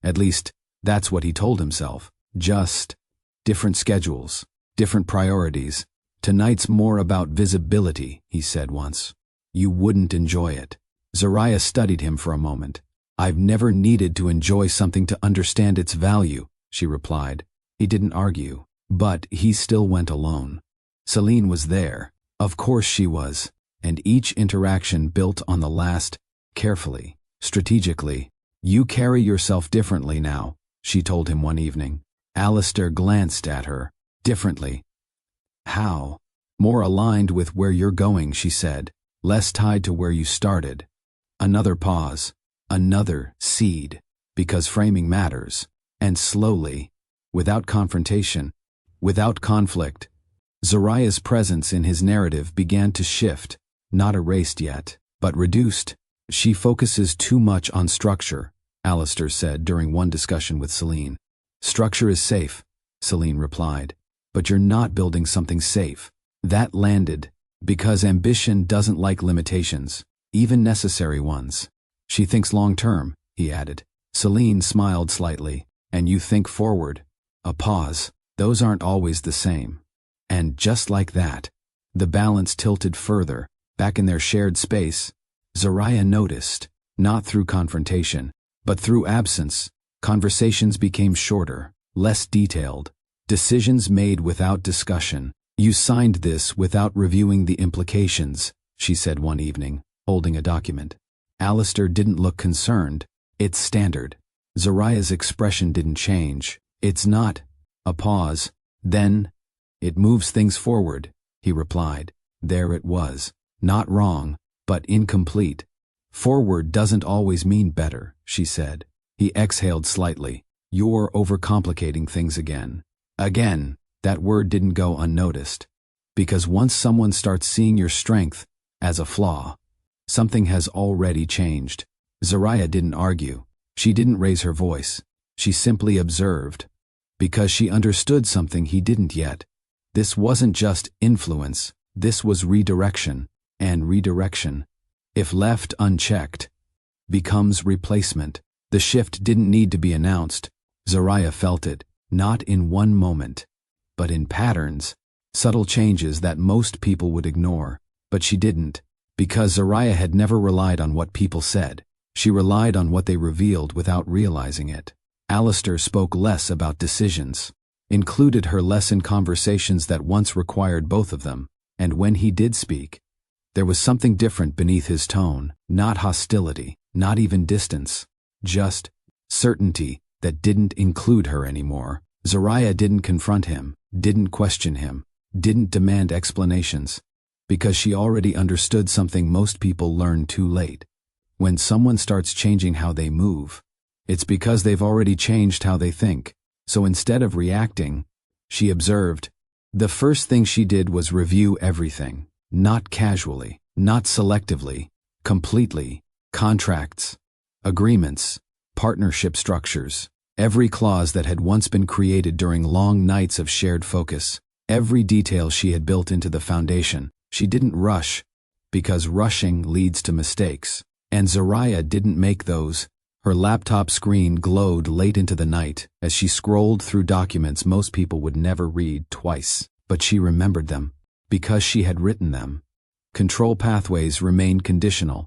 At least, that's what he told himself. Just different schedules, different priorities. Tonight's more about visibility, he said once. You wouldn't enjoy it. Zariah studied him for a moment. I've never needed to enjoy something to understand its value, she replied. He didn't argue, but he still went alone. Celine was there. Of course she was. And each interaction built on the last, carefully, strategically. You carry yourself differently now, she told him one evening. Alistair glanced at her. Differently. How? More aligned with where you're going, she said. Less tied to where you started. Another pause. Another seed. Because framing matters. And slowly, without confrontation, without conflict, Zariah's presence in his narrative began to shift. Not erased yet, but reduced. She focuses too much on structure, Alistair said during one discussion with Celine. Structure is safe, Celine replied, but you're not building something safe. That landed, because ambition doesn't like limitations, even necessary ones. She thinks long-term, he added. Celine smiled slightly. And you think forward. A pause. Those aren't always the same. And just like that, the balance tilted further. Back in their shared space, Zariah noticed, not through confrontation, but through absence, conversations became shorter, less detailed, decisions made without discussion. You signed this without reviewing the implications, she said one evening, holding a document. Alistair didn't look concerned. It's standard. Zariah's expression didn't change. It's not. A pause. Then, it moves things forward, he replied. There it was. Not wrong, but incomplete. Forward doesn't always mean better, she said. He exhaled slightly. You're overcomplicating things again. Again, that word didn't go unnoticed. Because once someone starts seeing your strength as a flaw, something has already changed. Zariah didn't argue. She didn't raise her voice. She simply observed. Because she understood something he didn't yet. This wasn't just influence. This was redirection. And redirection, if left unchecked, becomes replacement. The shift didn't need to be announced. Zariah felt it, not in one moment, but in patterns, subtle changes that most people would ignore. But she didn't, because Zariah had never relied on what people said. She relied on what they revealed without realizing it. Alistair spoke less about decisions, included her less in conversations that once required both of them, and when he did speak, there was something different beneath his tone, not hostility, not even distance, just certainty that didn't include her anymore. Zariah didn't confront him, didn't question him, didn't demand explanations, because she already understood something most people learn too late. When someone starts changing how they move, it's because they've already changed how they think. So instead of reacting, she observed. The first thing she did was review everything. Not casually, not selectively, completely. Contracts, agreements, partnership structures, every clause that had once been created during long nights of shared focus, every detail she had built into the foundation. She didn't rush, because rushing leads to mistakes. And Zariah didn't make those. Her laptop screen glowed late into the night as she scrolled through documents most people would never read twice. But she remembered them. Because she had written them. Control pathways remained conditional.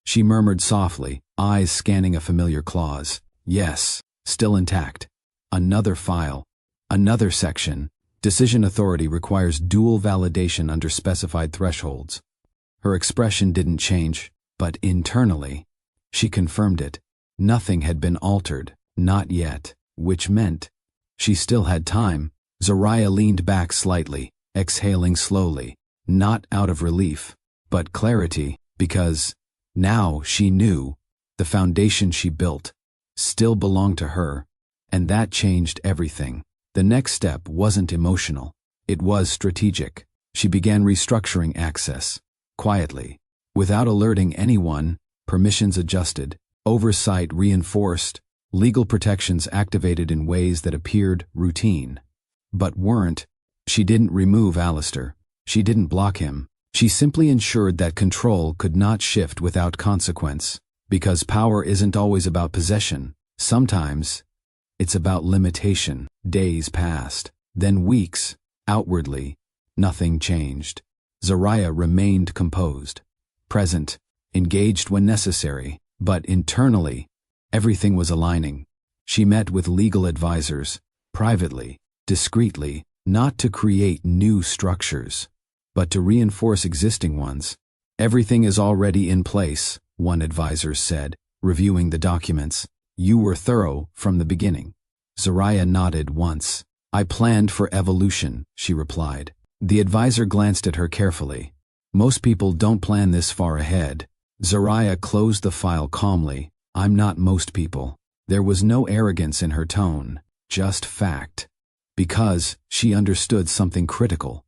She murmured softly, eyes scanning a familiar clause. Yes, still intact. Another file. Another section. Decision authority requires dual validation under specified thresholds. Her expression didn't change, but internally, she confirmed it. Nothing had been altered, not yet, which meant she still had time. Zariah leaned back slightly, exhaling slowly, not out of relief, but clarity, because now she knew the foundation she built still belonged to her, and that changed everything. The next step wasn't emotional, it was strategic. She began restructuring access, quietly, without alerting anyone. Permissions adjusted, oversight reinforced, legal protections activated in ways that appeared routine, but weren't. She didn't remove Alistair. She didn't block him. She simply ensured that control could not shift without consequence, because power isn't always about possession. Sometimes, it's about limitation. Days passed, then weeks. Outwardly, nothing changed. Zariah remained composed, present, engaged when necessary, but internally, everything was aligning. She met with legal advisors, privately, discreetly, not to create new structures, but to reinforce existing ones. Everything is already in place, one advisor said, reviewing the documents. You were thorough from the beginning. Zariah nodded once. I planned for evolution, she replied. The advisor glanced at her carefully. Most people don't plan this far ahead. Zariah closed the file calmly. I'm not most people. There was no arrogance in her tone, just fact. Because she understood something critical.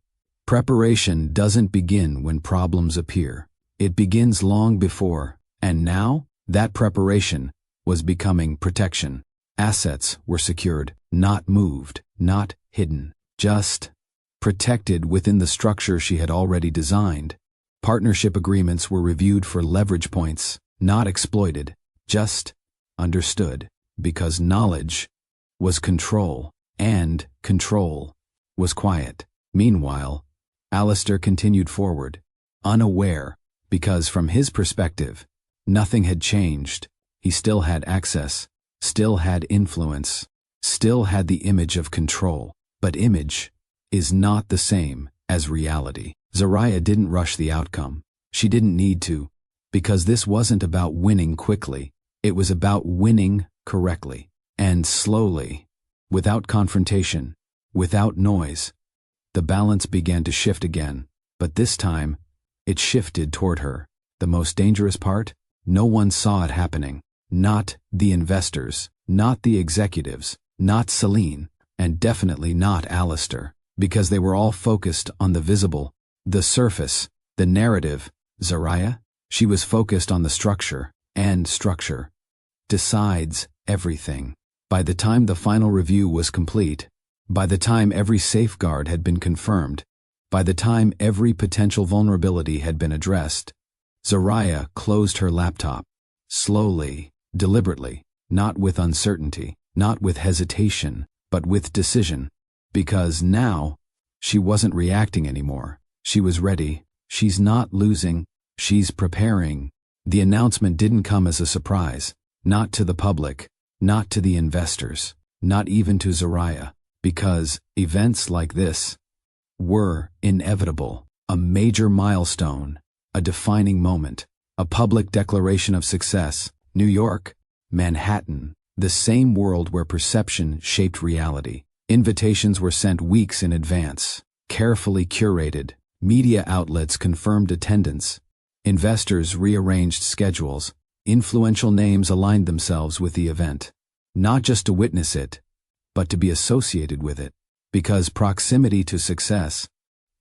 Preparation doesn't begin when problems appear. It begins long before, and now, that preparation was becoming protection. Assets were secured, not moved, not hidden, just protected within the structure she had already designed. Partnership agreements were reviewed for leverage points, not exploited, just understood, because knowledge was control, and control was quiet. Meanwhile, Alistair continued forward, unaware, because from his perspective, nothing had changed. He still had access, still had influence, still had the image of control. But image is not the same as reality. Zariah didn't rush the outcome. She didn't need to, because this wasn't about winning quickly. It was about winning correctly, and slowly, without confrontation, without noise. The balance began to shift again, but this time, it shifted toward her. The most dangerous part? No one saw it happening. Not the investors, not the executives, not Celine, and definitely not Alistair, because they were all focused on the visible, the surface, the narrative. Zariah? She was focused on the structure, and structure decides everything. By the time the final review was complete, by the time every safeguard had been confirmed, by the time every potential vulnerability had been addressed, Zariah closed her laptop, slowly, deliberately, not with uncertainty, not with hesitation, but with decision. Because now, she wasn't reacting anymore. She was ready. She's not losing. She's preparing. The announcement didn't come as a surprise. Not to the public, not to the investors, not even to Zariah, because events like this were inevitable. A major milestone, a defining moment, a public declaration of success. New York, Manhattan, the same world where perception shaped reality. Invitations were sent weeks in advance, carefully curated. Media outlets confirmed attendance. Investors rearranged schedules. Influential names aligned themselves with the event, not just to witness it, but to be associated with it, because proximity to success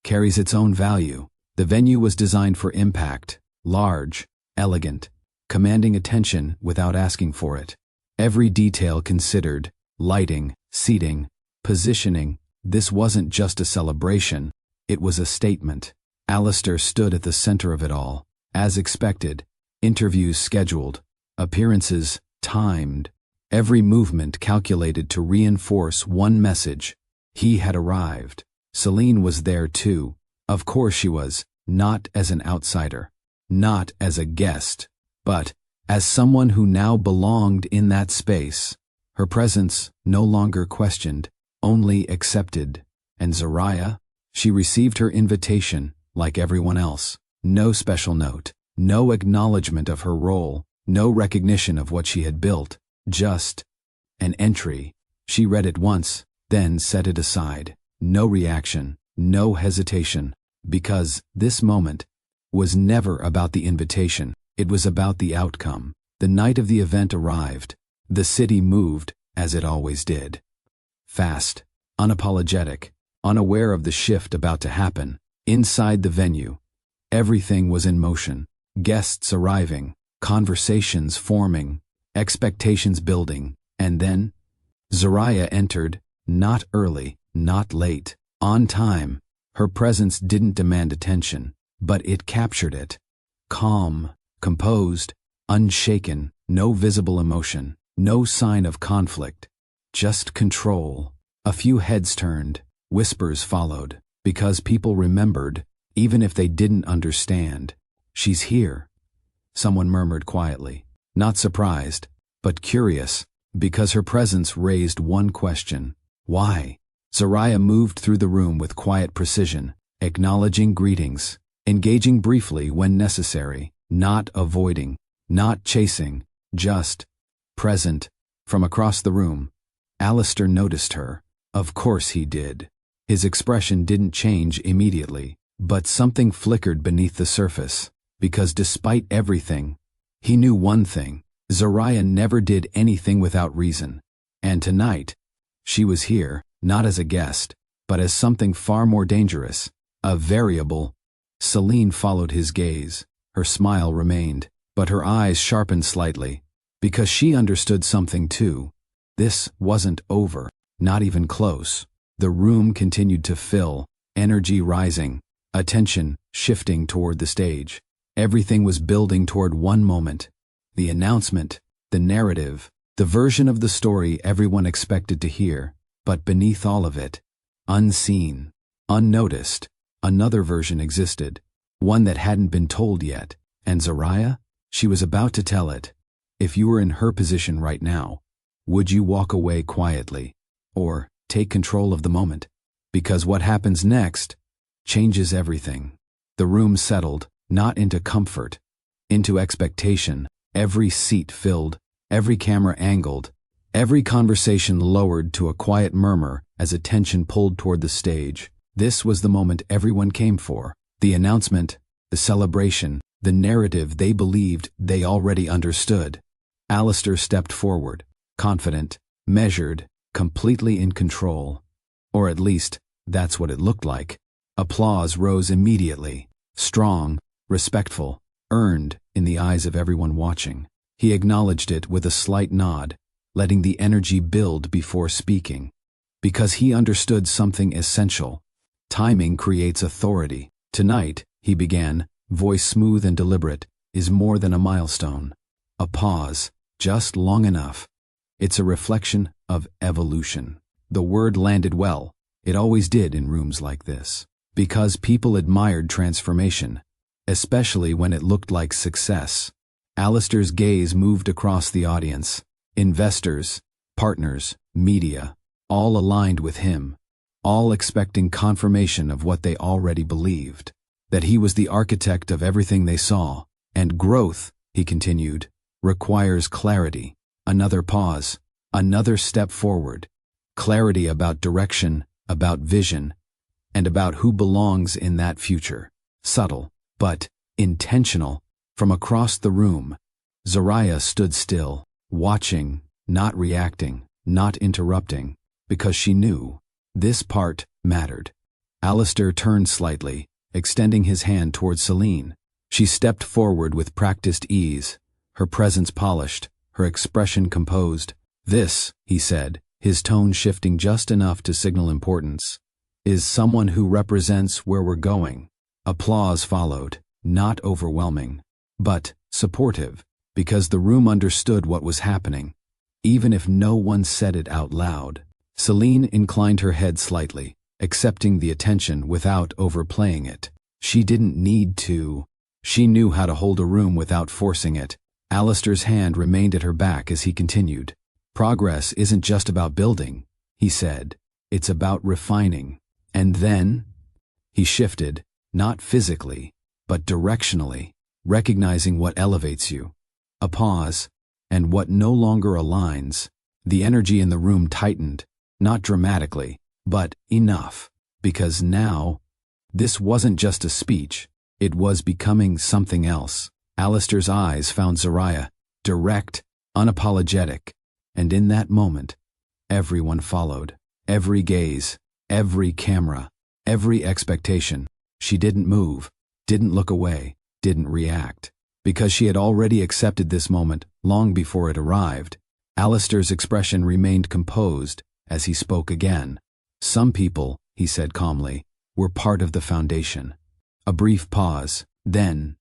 carries its own value. The venue was designed for impact, large, elegant, commanding attention without asking for it. Every detail considered, lighting, seating, positioning. This wasn't just a celebration, it was a statement. Alistair stood at the center of it all, as expected. Interviews scheduled, appearances timed, every movement calculated to reinforce one message. He had arrived. Celine was there too. Of course she was, not as an outsider, not as a guest, but as someone who now belonged in that space. Her presence no longer questioned, only accepted. And Zariah? She received her invitation like everyone else. No special note. No acknowledgement of her role, no recognition of what she had built, just an entry. She read it once, then set it aside. No reaction, no hesitation, because this moment was never about the invitation, it was about the outcome. The night of the event arrived. The city moved, as it always did. Fast, unapologetic, unaware of the shift about to happen. Inside the venue, everything was in motion. Guests arriving, conversations forming, expectations building, and then Zariah entered, not early, not late, on time. Her presence didn't demand attention, but it captured it. Calm, composed, unshaken, no visible emotion, no sign of conflict, just control. A few heads turned, whispers followed, because people remembered, even if they didn't understand. She's here, someone murmured quietly, not surprised, but curious, because her presence raised one question. Why? Zariah moved through the room with quiet precision, acknowledging greetings, engaging briefly when necessary, not avoiding, not chasing, just present. From across the room, Alistair noticed her. Of course he did. His expression didn't change immediately, but something flickered beneath the surface, because despite everything, he knew one thing: Zariah never did anything without reason. And tonight, she was here, not as a guest, but as something far more dangerous, a variable. Celine followed his gaze. Her smile remained, but her eyes sharpened slightly, because she understood something too. This wasn't over, not even close. The room continued to fill, energy rising, attention shifting toward the stage. Everything was building toward one moment. The announcement, the narrative, the version of the story everyone expected to hear. But beneath all of it, unseen, unnoticed, another version existed, one that hadn't been told yet. And Zariah? She was about to tell it. If you were in her position right now, would you walk away quietly, or take control of the moment? Because what happens next changes everything. The room settled, not into comfort, into expectation. Every seat filled, every camera angled, every conversation lowered to a quiet murmur as attention pulled toward the stage. This was the moment everyone came for. The announcement, the celebration, the narrative they believed they already understood. Alistair stepped forward, confident, measured, completely in control. Or at least, that's what it looked like. Applause rose immediately, strong, respectful, earned in the eyes of everyone watching. He acknowledged it with a slight nod, letting the energy build before speaking. Because he understood something essential. Timing creates authority. Tonight, he began, voice smooth and deliberate, is more than a milestone. A pause, just long enough. It's a reflection of evolution. The word landed well. It always did in rooms like this. Because people admired transformation, especially when it looked like success. Alistair's gaze moved across the audience. Investors, partners, media, all aligned with him, all expecting confirmation of what they already believed, that he was the architect of everything they saw. And growth, he continued, requires clarity. Another pause, another step forward. Clarity about direction, about vision, and about who belongs in that future. Subtle, but intentional. From across the room, Zariah stood still, watching, not reacting, not interrupting, because she knew this part mattered. Alistair turned slightly, extending his hand towards Celine. She stepped forward with practiced ease, her presence polished, her expression composed. This, he said, his tone shifting just enough to signal importance, is someone who represents where we're going. Applause followed, not overwhelming, but supportive, because the room understood what was happening, even if no one said it out loud. Celine inclined her head slightly, accepting the attention without overplaying it. She didn't need to. She knew how to hold a room without forcing it. Alistair's hand remained at her back as he continued. Progress isn't just about building, he said. It's about refining. And then he shifted, not physically, but directionally, recognizing what elevates you. A pause, and what no longer aligns. The energy in the room tightened, not dramatically, but enough. because now, this wasn't just a speech, it was becoming something else. Alistair's eyes found Zariah, direct, unapologetic, and in that moment, everyone followed. Every gaze, every camera, every expectation. She didn't move, didn't look away, didn't react. Because she had already accepted this moment long before it arrived, Alistair's expression remained composed as he spoke again. Some people, he said calmly, were part of the foundation. A brief pause, then,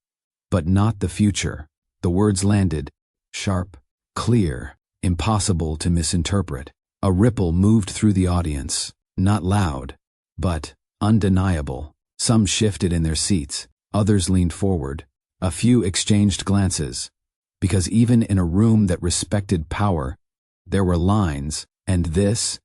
but not the future. The words landed, sharp, clear, impossible to misinterpret. A ripple moved through the audience, not loud, but undeniable. Some shifted in their seats, others leaned forward. A few exchanged glances, because even in a room that respected power, there were lines, and this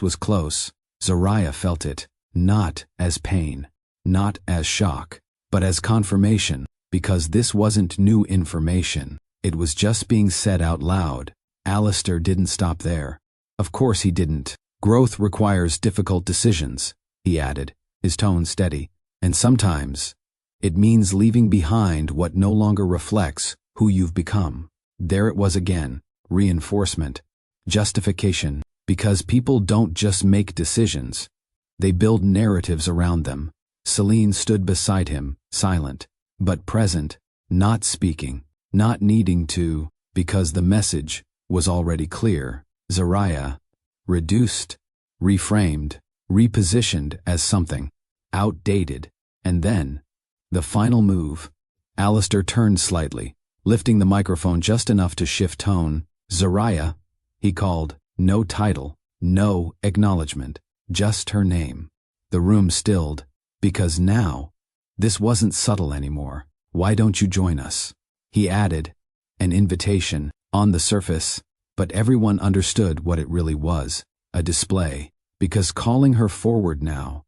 was close. Zariah felt it, not as pain, not as shock, but as confirmation, because this wasn't new information. It was just being said out loud. Alistair didn't stop there. Of course he didn't. Growth requires difficult decisions, he added, his tone steady, and sometimes it means leaving behind what no longer reflects who you've become. There it was again, reinforcement, justification, because people don't just make decisions, they build narratives around them. Celine stood beside him, silent, but present, not speaking, not needing to, because the message was already clear. Zariah, reduced, reframed, repositioned as something outdated, and then, the final move. Alistair turned slightly, lifting the microphone just enough to shift tone. Zariah, he called, no title, no acknowledgement, just her name. The room stilled, because now, this wasn't subtle anymore. Why don't you join us? He added, an invitation, on the surface, but everyone understood what it really was, a display, because calling her forward now,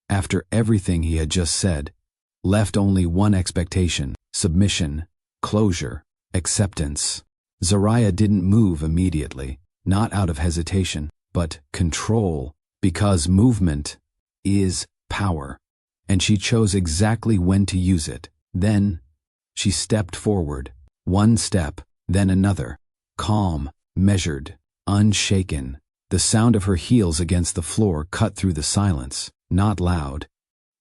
after everything he had just said, left only one expectation: submission, closure, acceptance. Zariah didn't move immediately, not out of hesitation, but control, because movement is power, and she chose exactly when to use it. Then, she stepped forward, one step, then another, calm, measured, unshaken. The sound of her heels against the floor cut through the silence, not loud,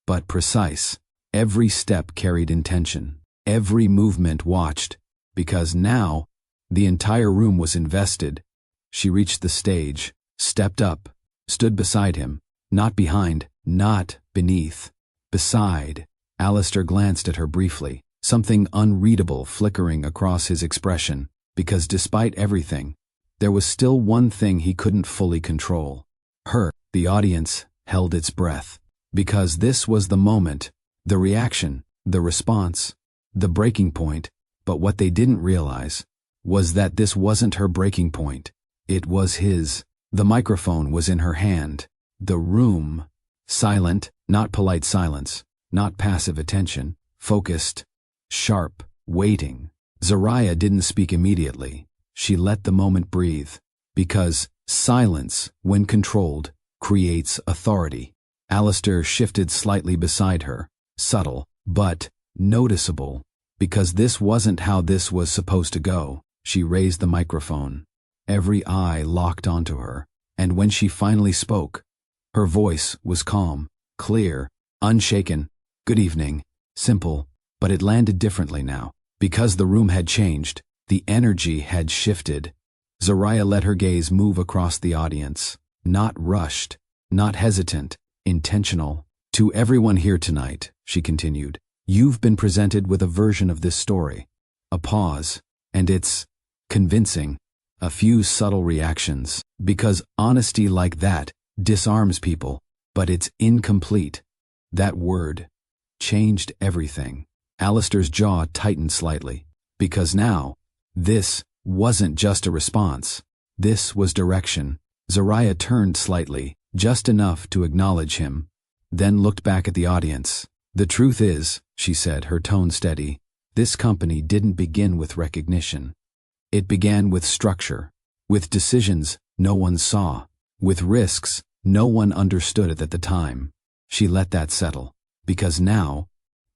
but precise. Every step carried intention, every movement watched, because now, the entire room was invested. She reached the stage, stepped up, stood beside him, not behind, not beneath, beside. Alistair glanced at her briefly, something unreadable flickering across his expression, because despite everything, there was still one thing he couldn't fully control. Her. The audience held its breath, because this was the moment, the reaction, the response, the breaking point. But what they didn't realize was that this wasn't her breaking point. It was his. The microphone was in her hand. The room, silent, not polite silence, not passive attention, focused, sharp, waiting. Zariah didn't speak immediately. She let the moment breathe, because silence, when controlled, creates authority. Alistair shifted slightly beside her, subtle, but noticeable, because this wasn't how this was supposed to go. She raised the microphone. Every eye locked onto her, and when she finally spoke, her voice was calm, clear, unshaken. Good evening, simple, but it landed differently now, because the room had changed. The energy had shifted. Zariah let her gaze move across the audience, not rushed, not hesitant, intentional. To everyone here tonight, she continued, you've been presented with a version of this story. A pause, and it's convincing. A few subtle reactions, because honesty like that disarms people, but it's incomplete. That word changed everything. Alistair's jaw tightened slightly, because now, this wasn't just a response. This was direction. Zariah turned slightly, just enough to acknowledge him, then looked back at the audience. The truth is, she said, her tone steady, this company didn't begin with recognition. It began with structure, with decisions no one saw, with risks no one understood at the time. She let that settle. Because now,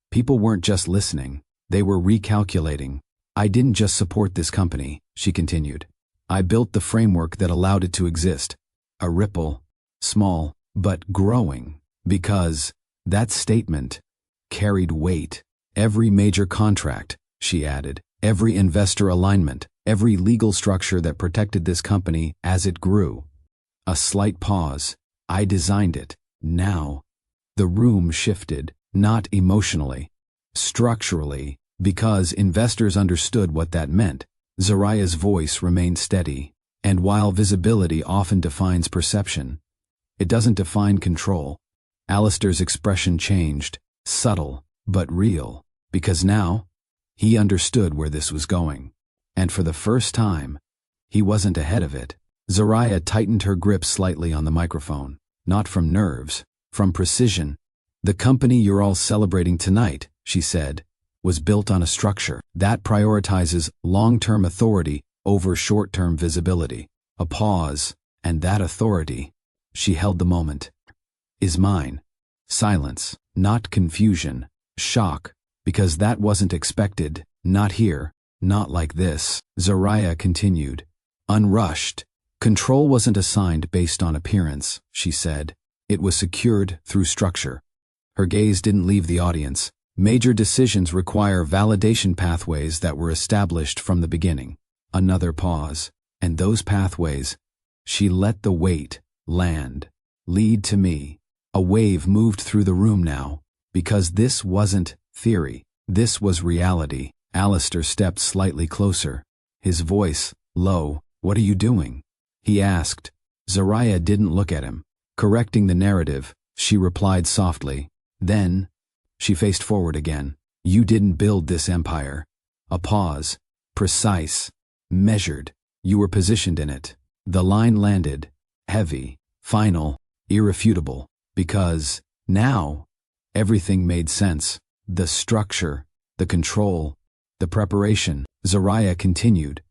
people weren't just listening, they were recalculating. I didn't just support this company, she continued. I built the framework that allowed it to exist. A ripple, small, but growing. Because that statement carried weight. Every major contract, she added, every investor alignment, every legal structure that protected this company as it grew. A slight pause. I designed it. Now. The room shifted, not emotionally, structurally, because investors understood what that meant. Zariah's voice remained steady, and while visibility often defines perception, it doesn't define control. Alistair's expression changed, subtle, but real, because now, he understood where this was going. And for the first time, he wasn't ahead of it. Zariah tightened her grip slightly on the microphone, not from nerves, from precision. The company you're all celebrating tonight, she said, was built on a structure that prioritizes long-term authority over short-term visibility. A pause, and that authority, she held the moment, is mine. Silence, not confusion, shock, because that wasn't expected, not here, not like this. Zariah continued, unrushed. Control wasn't assigned based on appearance, she said. It was secured through structure. Her gaze didn't leave the audience. Major decisions require validation pathways that were established from the beginning. Another pause. And those pathways, she let the weight land, lead to me. A wave moved through the room now, because this wasn't theory. This was reality. Alistair stepped slightly closer, his voice low. What are you doing? He asked. Zariah didn't look at him. Correcting the narrative, she replied softly. Then, she faced forward again. You didn't build this empire. A pause. Precise. Measured. You were positioned in it. The line landed. Heavy. Final. Irrefutable. Because, now, everything made sense. The structure. The control. The preparation. Zariah continued.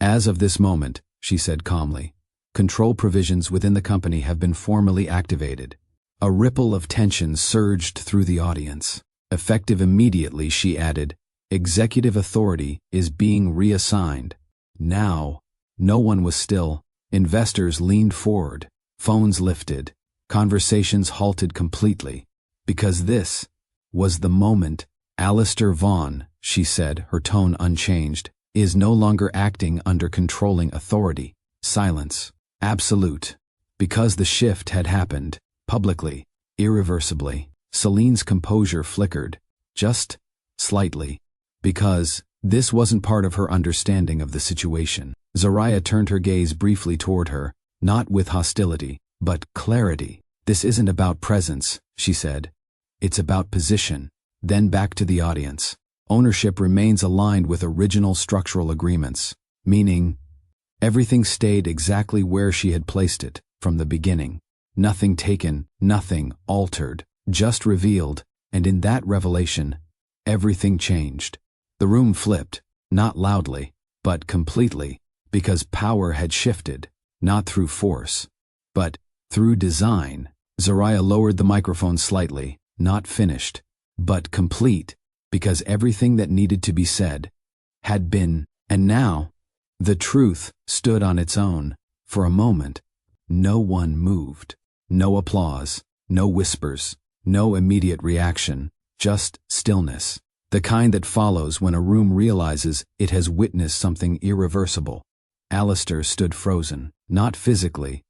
As of this moment, she said calmly, control provisions within the company have been formally activated. A ripple of tension surged through the audience. Effective immediately, she added, executive authority is being reassigned. Now, no one was still. Investors leaned forward. Phones lifted. Conversations halted completely. Because this was the moment. Alistair Vaughn, she said, her tone unchanged, is no longer acting under controlling authority. Silence. Absolute. Because the shift had happened. Publicly. Irreversibly. Celine's composure flickered. Just slightly. Because this wasn't part of her understanding of the situation. Zariah turned her gaze briefly toward her, not with hostility, but clarity. This isn't about presence, she said. It's about position. Then back to the audience. Ownership remains aligned with original structural agreements, meaning everything stayed exactly where she had placed it from the beginning. Nothing taken, nothing altered, just revealed, and in that revelation, everything changed. The room flipped, not loudly, but completely, because power had shifted, not through force, but through design. Zariah lowered the microphone slightly, not finished, but complete, because everything that needed to be said had been, and now, the truth stood on its own. For a moment, no one moved. No applause, no whispers, no immediate reaction, just stillness. The kind that follows when a room realizes it has witnessed something irreversible. Alistair stood frozen, not physically,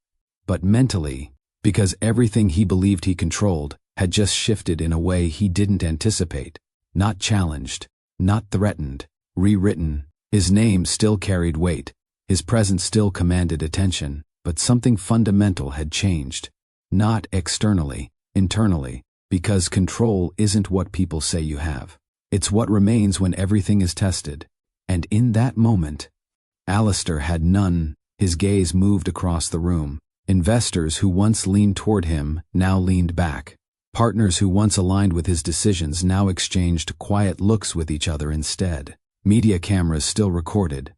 but mentally, because everything he believed he controlled had just shifted in a way he didn't anticipate. Not challenged, not threatened, rewritten. His name still carried weight, his presence still commanded attention, but something fundamental had changed. Not externally, internally, because control isn't what people say you have. It's what remains when everything is tested. And in that moment, Alistair had none. His gaze moved across the room. Investors who once leaned toward him now leaned back. Partners who once aligned with his decisions now exchanged quiet looks with each other instead. Media cameras still recorded.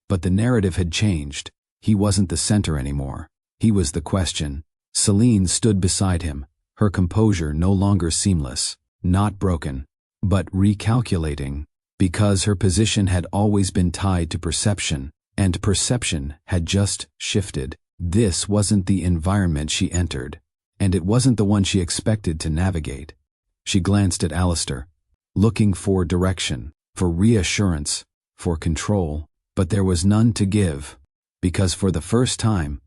But the narrative had changed. He wasn't the center anymore. He was the question. Celine stood beside him, her composure no longer seamless, not broken, but recalculating, because her position had always been tied to perception, and perception had just shifted. This wasn't the environment she entered, and it wasn't the one she expected to navigate. She glanced at Alistair, looking for direction, for reassurance, for control, but there was none to give, because for the first time,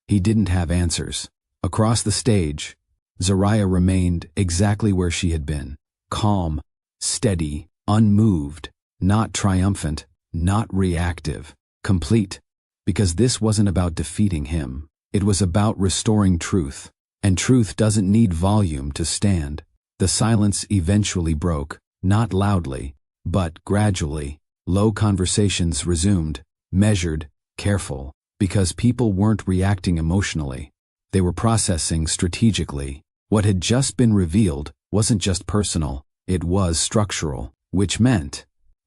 he didn't have answers. Across the stage, Zariah remained exactly where she had been, calm, steady, unmoved, not triumphant, not reactive, complete, because this wasn't about defeating him. It was about restoring truth, and truth doesn't need volume to stand. The silence eventually broke, not loudly, but gradually. Low conversations resumed, measured, careful, because people weren't reacting emotionally. They were processing strategically. What had just been revealed wasn't just personal, it was structural, which meant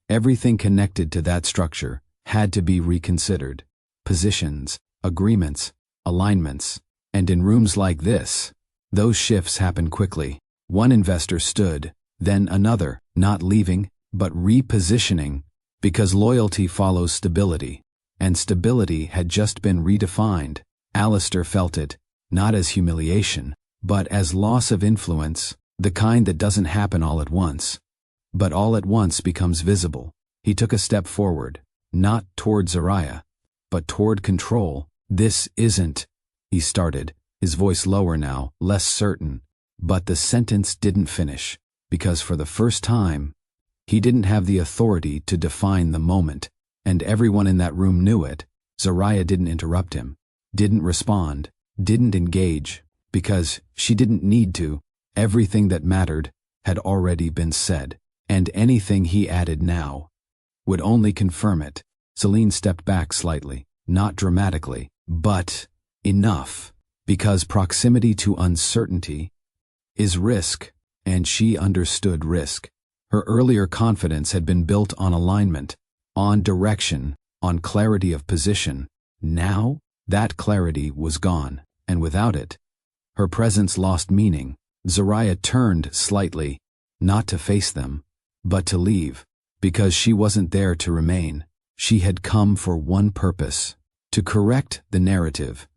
everything connected to that structure had to be reconsidered. Positions, agreements, alignments, and in rooms like this, those shifts happen quickly. One investor stood, then another, not leaving, but repositioning, because loyalty follows stability, and stability had just been redefined. Alistair felt it, not as humiliation, but as loss of influence, the kind that doesn't happen all at once, but all at once becomes visible. He took a step forward, not toward Zariah, but toward control. "This isn't," he started, his voice lower now, less certain, but the sentence didn't finish, because for the first time, he didn't have the authority to define the moment, and everyone in that room knew it. Zariah didn't interrupt him, didn't respond, didn't engage, because she didn't need to. Everything that mattered had already been said, and anything he added now would only confirm it. Celine stepped back slightly, not dramatically, but enough, because proximity to uncertainty is risk, and she understood risk. Her earlier confidence had been built on alignment, on direction, on clarity of position. Now, that clarity was gone, and without it, her presence lost meaning. Zariah turned slightly, not to face them, but to leave, because she wasn't there to remain. She had come for one purpose, to correct the narrative,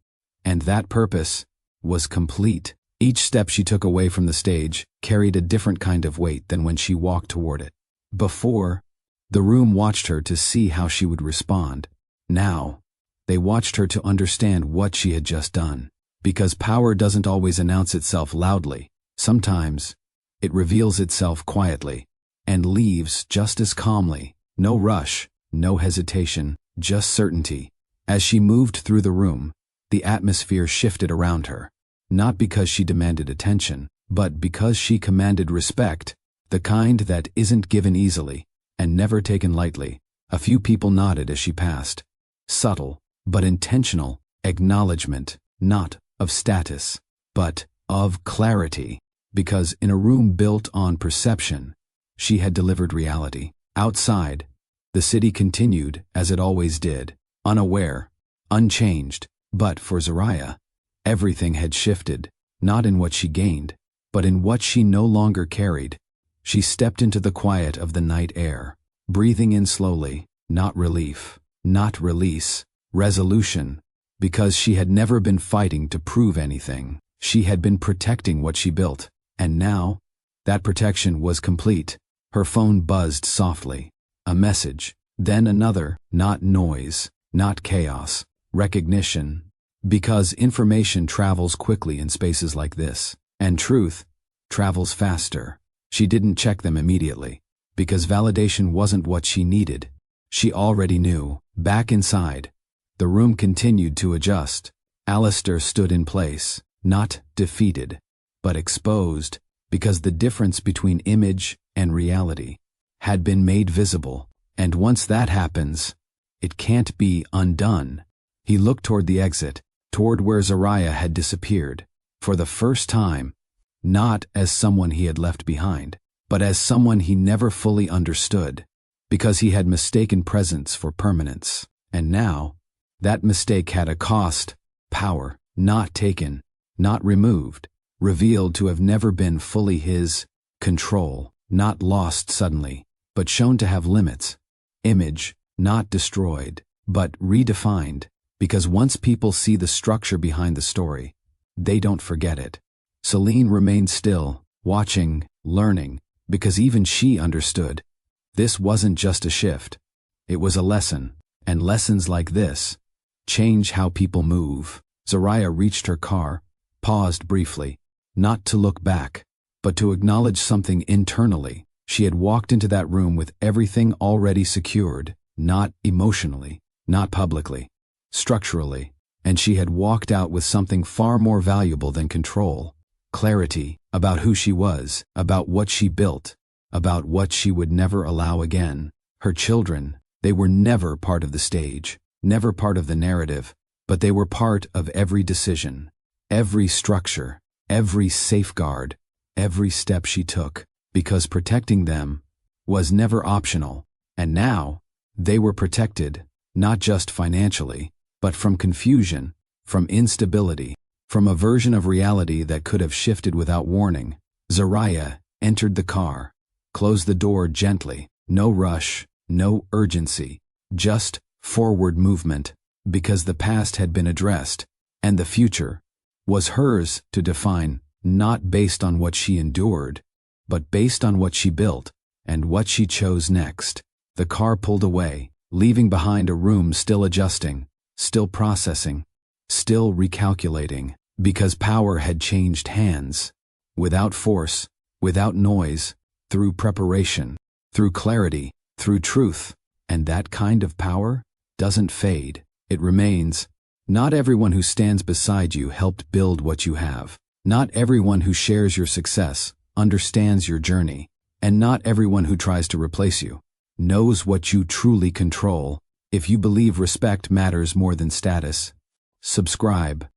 and that purpose was complete. Each step she took away from the stage carried a different kind of weight than when she walked toward it. Before, the room watched her to see how she would respond. Now, they watched her to understand what she had just done. Because power doesn't always announce itself loudly. Sometimes, it reveals itself quietly, and leaves just as calmly. No rush, no hesitation, just certainty. As she moved through the room, the atmosphere shifted around her. Not because she demanded attention, but because she commanded respect, the kind that isn't given easily, and never taken lightly. A few people nodded as she passed. Subtle, but intentional, acknowledgement, not of status, but of clarity, because in a room built on perception, she had delivered reality. Outside, the city continued as it always did, unaware, unchanged, but for Zariah, everything had shifted, not in what she gained, but in what she no longer carried. She stepped into the quiet of the night air, breathing in slowly, not relief, not release, resolution, because she had never been fighting to prove anything. She had been protecting what she built, and now, that protection was complete. Her phone buzzed softly. A message, then another, not noise, not chaos, recognition. Because information travels quickly in spaces like this, and truth travels faster. She didn't check them immediately, because validation wasn't what she needed. She already knew. Back inside, the room continued to adjust. Alistair stood in place, not defeated, but exposed, because the difference between image and reality had been made visible, and once that happens, it can't be undone. He looked toward the exit, toward where Zariah had disappeared, for the first time, not as someone he had left behind, but as someone he never fully understood, because he had mistaken presence for permanence. And now, that mistake had a cost: power, not taken, not removed, revealed to have never been fully his. Control, not lost suddenly, but shown to have limits. Image, not destroyed, but redefined, because once people see the structure behind the story, they don't forget it. Celine remained still, watching, learning, because even she understood. This wasn't just a shift. It was a lesson, and lessons like this change how people move. Zaraya reached her car, paused briefly, not to look back, but to acknowledge something internally. She had walked into that room with everything already secured, not emotionally, not publicly, structurally, and she had walked out with something far more valuable than control. Clarity about who she was, about what she built, about what she would never allow again. Her children, they were never part of the stage, never part of the narrative, but they were part of every decision, every structure, every safeguard, every step she took, because protecting them was never optional. And now, they were protected, not just financially, but from confusion, from instability, from a version of reality that could have shifted without warning. Zaraya entered the car, closed the door gently, no rush, no urgency, just forward movement, because the past had been addressed, and the future was hers to define, not based on what she endured, but based on what she built and what she chose next. The car pulled away, leaving behind a room still adjusting, still processing, still recalculating, because power had changed hands. Without force, without noise, through preparation, through clarity, through truth. And that kind of power doesn't fade. It remains. Not everyone who stands beside you helped build what you have. Not everyone who shares your success understands your journey. And not everyone who tries to replace you knows what you truly control. If you believe respect matters more than status, subscribe.